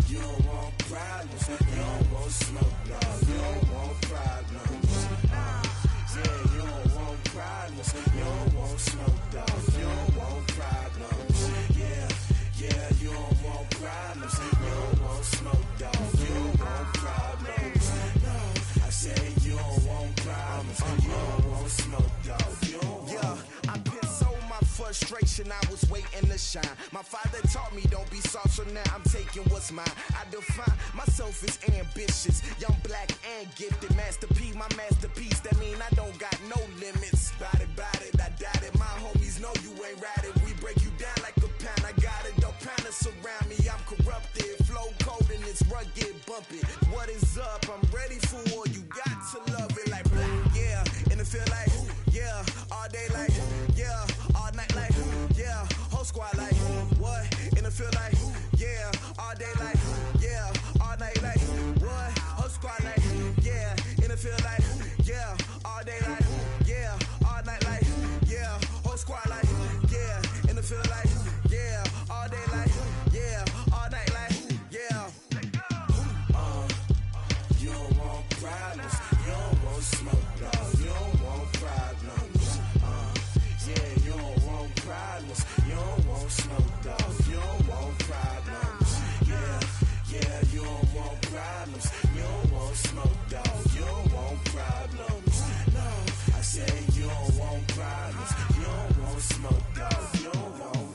You don't want problems, you don't want smoke, no. You don't want problems, yeah. You don't want problems, you don't want smoke, dog. You don't want problems, yeah. You don't want problems, you don't want smoke, dog. You don't want problems, no. I said you don't want problems, you don't want smoke, dog. You don't want. Yeah, I put so my frustration, I was waiting to shine. My father taught me don't be soft, so now I'm taking what's mine. I define myself as ambitious, young, black, and gifted. Master P, my masterpiece. That mean I don't got no limits. all day like, yeah, all night like, yeah, whole squad like, what, in the field like, yeah, all day like, yeah, all night like, what, whole squad like, yeah, in the field like, yeah, all day like, yeah, all night like, yeah, whole squad like, yeah, in the field like, yeah, all day like, yeah, all night like, yeah. You don't want problems, you don't want smoke, dog, you don't want problems. Yeah, you don't want problems, you don't want smoke, dog, you don't want problems. Yeah, you don't want problems, you don't want smoke, dog, you don't want problems. No, I say you don't want problems, you don't want smoke, dog, you don't want.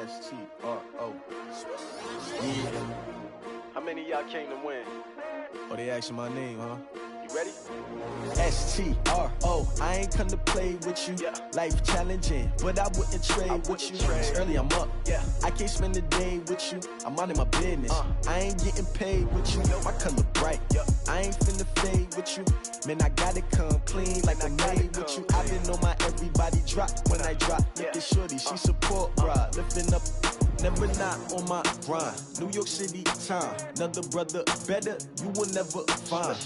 S-T-R-O. How many of y'all came to win? Oh, they asking my name, huh? You ready? S-T-R-O. I ain't come to play with you. Life challenging, but I wouldn't trade with you. It's early, I'm up. I can't spend the day with you. I'm minding my business. I ain't getting paid with you. My color bright. I ain't finna fade with you. Man, I gotta come clean like I'm made with you. I've been on my everybody drop when I drop. Look at shorty, she support ride. Lifting up, never not on my grind. New York City time. Another brother better, you will never find.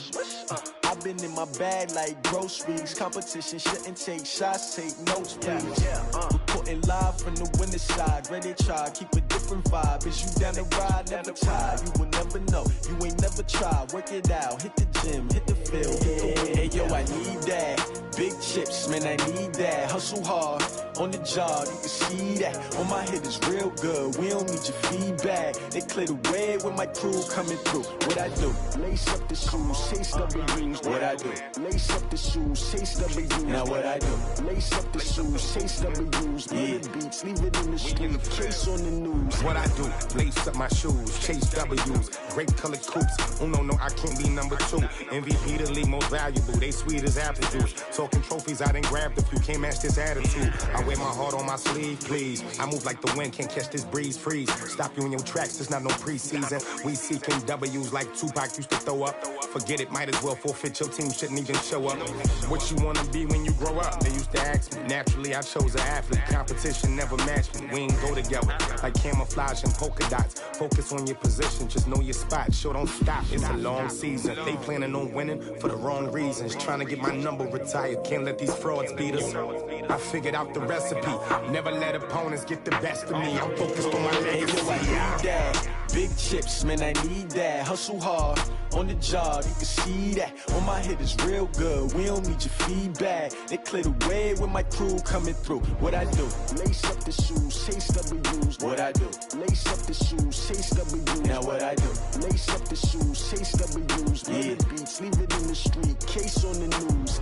I've been in my bag like groceries. Competition shouldn't take shots, take notes, please. Reporting live from the winter side. Ready to try, keep a different vibe. Is you down the ride, never tired. You will never know, you ain't never tried. Work it out, hit the gym, hit the field. Hey, yo, I need that. Big chips, man, I need that. Hustle hard, on the job, you can see that. On my head is real good, we don't need your feedback. They clear the way with my crew coming through. What I do? Lace up the shoes, chase W's. What I do? Lace up the shoes, chase W's. Now what I do? Lace up the shoes, chase W's. Yeah. Beats, leave it in the street, case on the news. What I do? Lace up my shoes, chase W's. Great colored coops. Oh no, I can't be number 2. MVP the league most valuable. They sweet as apple juice. Talking trophies, I didn't grab the few. Can't match this attitude. I wear my heart on my sleeve, please. I move like the wind, can't catch this breeze, freeze. Stop you in your tracks, there's not no preseason. We seeking W's like Tupac used to throw up. Forget it, might as well forfeit. Your team shouldn't even show up. What you wanna be when you grow up? They used to ask me. Naturally, I chose an athlete. Competition never matched me. We ain't go together like camouflage and polka dots. Focus on your position, just know your spot. Sure, don't stop. It's a long season. They planning on winning for the wrong reasons. Trying to get my number retired. Can't let these frauds beat us. I figured out the recipe. Never let opponents get the best of me. I'm focused on my legacy. Hey, yo, I need that. Big chips, man, I need that. Hustle hard, on the job, you can see that. On my head is real good, we don't need your feedback. They clear the way with my crew coming through. What I do? Lace up the shoes, chase W's. What I do? Lace up the shoes, chase W's. Now what I do? Lace up the shoes, chase W's. Yeah. Beats, leave it in the street, case on the news.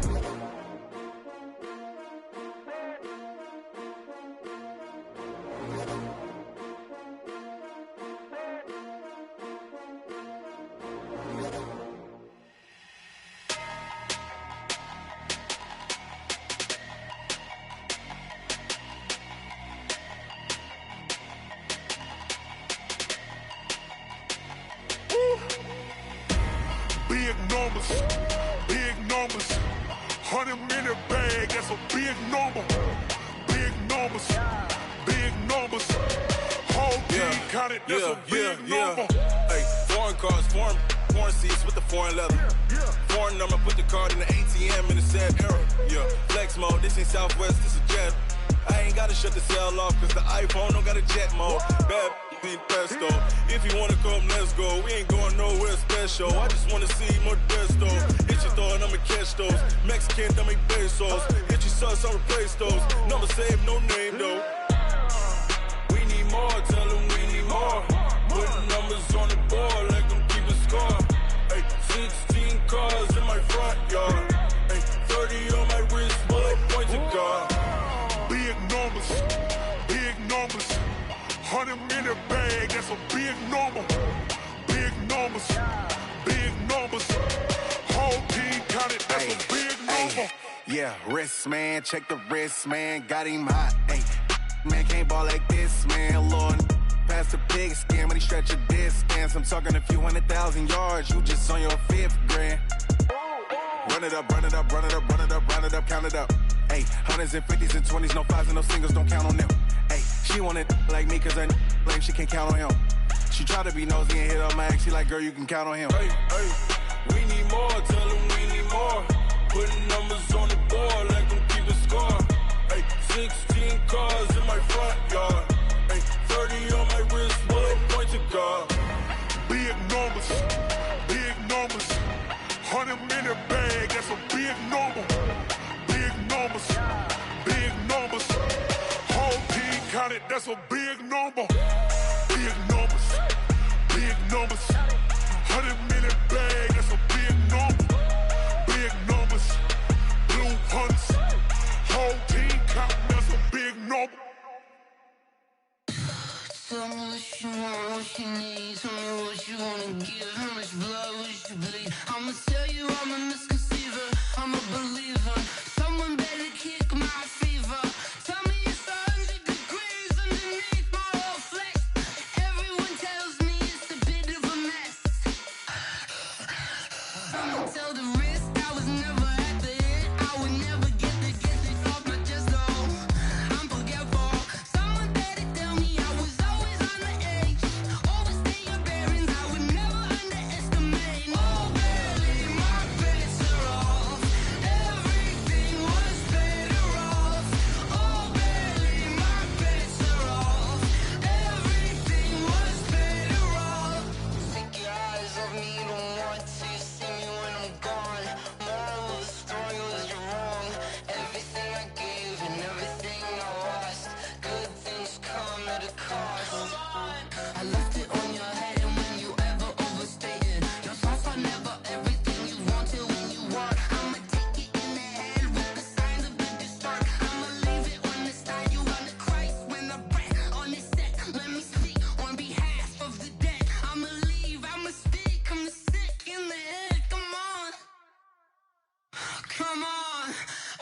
Big numbers, 100 minute bag, that's a big number. Big numbers, whole team counted, that's a big number. Hey, foreign cars, foreign seats with the foreign leather. Foreign number, put the card in the ATM in the sad era. Yeah, flex mode, this ain't Southwest, this is jet. I ain't gotta shut the cell off, cause the iPhone don't got a jet mode. Bad need pesto. If you wanna come, let's go. We ain't going nowhere special. I just wanna see Modesto. Hit your thought, I'ma catch those. Mexican, dummy pesos. Hit your sus, I'll replace those. Number saved, no name though. We need more, tell them we need more. Putting numbers on the board, like them keeping score. Hey, 16 cars in my front yard. Hey, 30 on my wrist, bullet pointed car. Big big numbers. Big numbers. 100 minute bag, that's a big number. Big numbers. Big numbers. Whole team counted, that's a big number. Yeah, wrist man, check the wrist man, got him hot. Ay, man can't ball like this, man. Lord, past the pig skin when he stretch a distance. I'm talking a few 100,000 yards, you just on your 5th grand. Run it up, run it up, run it up, run it up, run it up, count it up. Ay, hundreds and 50s and 20s, no 5s and no singles, don't count on them. Ay, she want it like me, cause her like she can't count on him. She try to be nosy and hit up my ex, she like, girl, you can count on him. Hey, hey, we need more, tell them we need more. Putting numbers on the board, like them keep a score. Hey, 16 cars in my front yard. Hey, 30 on my wrist, bullet point to God. Big numbers, big numbers. 100 minute bag, that's a big number. Big numbers, big numbers. Whole team counted, that's a big number. Big numbers, big numbers. 100 minute bag, that's a big number. Big numbers, blue hunts. Whole team counting, that's a big number. Tell me what you want, what you need. Tell me what you wanna give. How much blood would you bleed? I'ma tell you I'm a misconceiver. I'm a believer. Someone better kick my fever. Tell me it's 100 degrees underneath my whole flesh. Everyone tells me it's a bit of a mess. Someone tell the risk I was never at the end. I would never get it off my chest though. I'm forgetful. Someone better tell me I was always on the edge. Overstay your bearings, I would never underestimate. Oh barely, my bets are off. Everything was better off. Oh barely, my bets are off. Everything was better off. Take your eyes off me, you don't want to see me when I'm gone. Moral of the story was you're wrong. Everything I gave and everything I lost. Good things come at a cost. I left it on your head, and when you ever overstated, your thoughts are never everything you wanted when you want. I'ma take it in the head with the signs of the distort. I'ma leave it on the side. You on the Christ when I breath on this set. Let me speak on behalf of the dead. I'ma leave, I'ma speak. I'm the sick in the head. Come on, come on.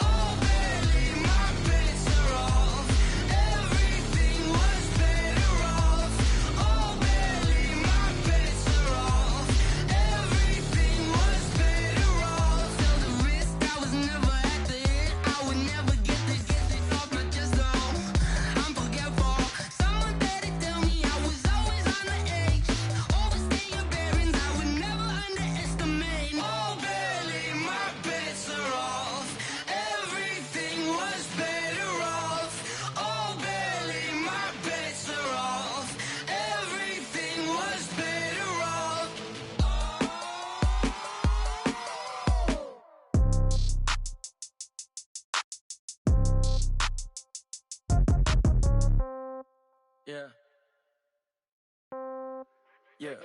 Oh barely, my bets are off. Everything was better off. Oh barely, my bets are off. Everything was better off. Tell the risk I was never at the end. I would never get it off my chest though. I'm forgetful. Someone better tell me I was always on the edge. Overstay your bearings, I would never underestimate. Oh barely, my bets are off. Everything was better off. Oh barely, my bets are off. Everything was better off. Yeah. Yeah.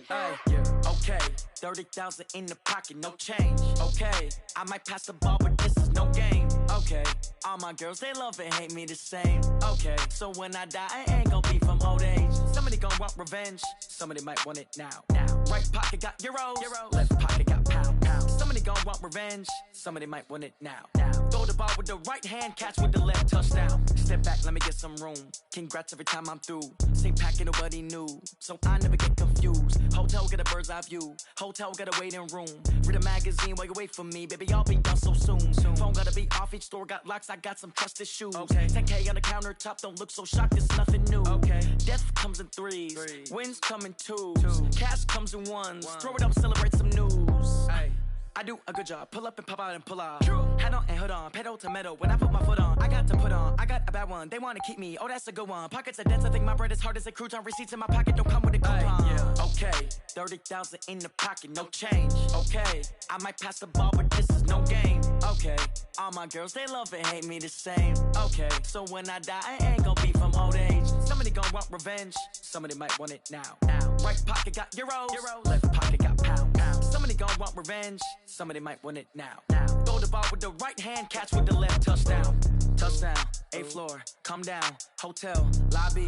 Hey, yeah. Okay. 30,000 in the pocket, no change. Okay. I might pass the ball, but this is no game. Okay. All my girls, they love and hate me the same. Okay. So when I die, I ain't gonna be from old age. Somebody gonna want revenge. Somebody might want it now. Right pocket got euros. Left pocket got pound. Somebody gonna want revenge. Somebody might want it now. Throw the ball with the right hand, catch with the left, touchdown. Step back, let me get some room. Congrats every time I'm through. Same packet, nobody knew, so I never get confused. Hotel get a bird's eye view. Hotel got a waiting room. Read a magazine while you wait for me, baby. I'll be done so soon. Phone gotta be off. Each store got locks. I got some trusted shoes. Okay. 10K on the countertop. Don't look so shocked. It's nothing new. Okay. Death comes in threes. Wins come in twos. Cash comes in ones. Throw it up, celebrate some news. Hey. I do a good job, pull up and pop out and pull off. Hat on and hood on, pedal to metal. When I put my foot on, I got to put on. I got a bad one, they wanna keep me. Oh, that's a good one. Pockets are dense, I think my bread is hard as a crouton. Receipts in my pocket don't come with a coupon. Yeah. Okay, 30,000 in the pocket, no change. Okay, I might pass the ball, but this is no game. Okay, all my girls, they love and hate me the same. Okay, so when I die, I ain't gonna be from old age. Somebody gonna want revenge, somebody might want it now. Right pocket got euros, left pocket got pound. Somebody gonna want revenge, somebody might want it now. Throw the ball with the right hand, catch with the left, touchdown. Touchdown, 8th floor, come down, hotel, lobby.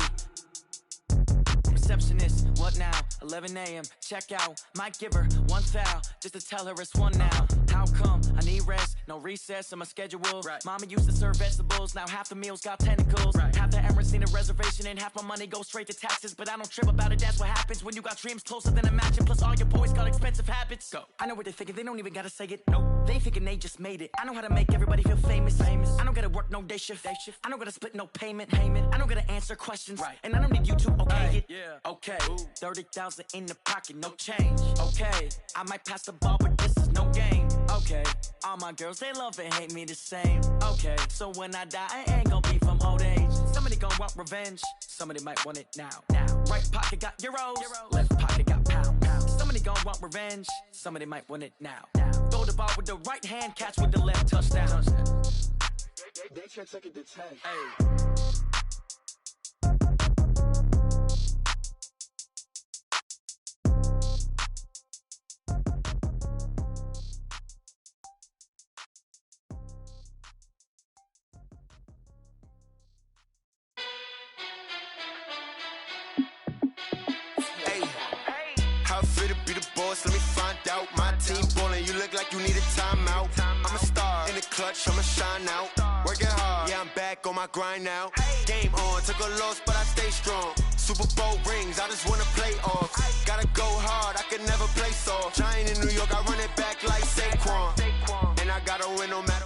Receptionist, what now? 11 a.m., check out. Might give her one foul, just to tell her it's one now. How come? I need rest, no recess in my schedule. Right. Mama used to serve vegetables, now half the meals got tentacles. Right. Half the Emirates need a reservation and half my money goes straight to taxes. But I don't trip about it, that's what happens when you got dreams closer than a match. And plus all your boys got expensive habits. Go. I know what they're thinking, they don't even gotta say it. Nope. They thinking they just made it. I know how to make everybody feel famous. I don't gotta work no day shift. I don't gotta split no payment. I don't gotta answer questions. Right. And I don't need you to okay it. Yeah. Okay, 30,000 in the pocket, no change. Okay, I might pass the ball, but this is no game. Okay, all my girls, they love and hate me the same. Okay, so when I die, I ain't gon' be from old age. Somebody gon' want revenge, somebody might want it now. Right pocket got euros, left pocket got pounds. Somebody gon' want revenge, somebody might want it now. Throw the ball with the right hand, catch with the left, touchdown. They check second to 10. Hey. Let me find out. My team ballin', you look like you need a timeout. I'm a star in the clutch, I'ma shine out. Working hard, yeah, I'm back on my grind now. Game on, took a loss, but I stay strong. Super Bowl rings, I just wanna play off. Gotta go hard, I could never play soft. Giant in New York, I run it back like Saquon. And I gotta win no matter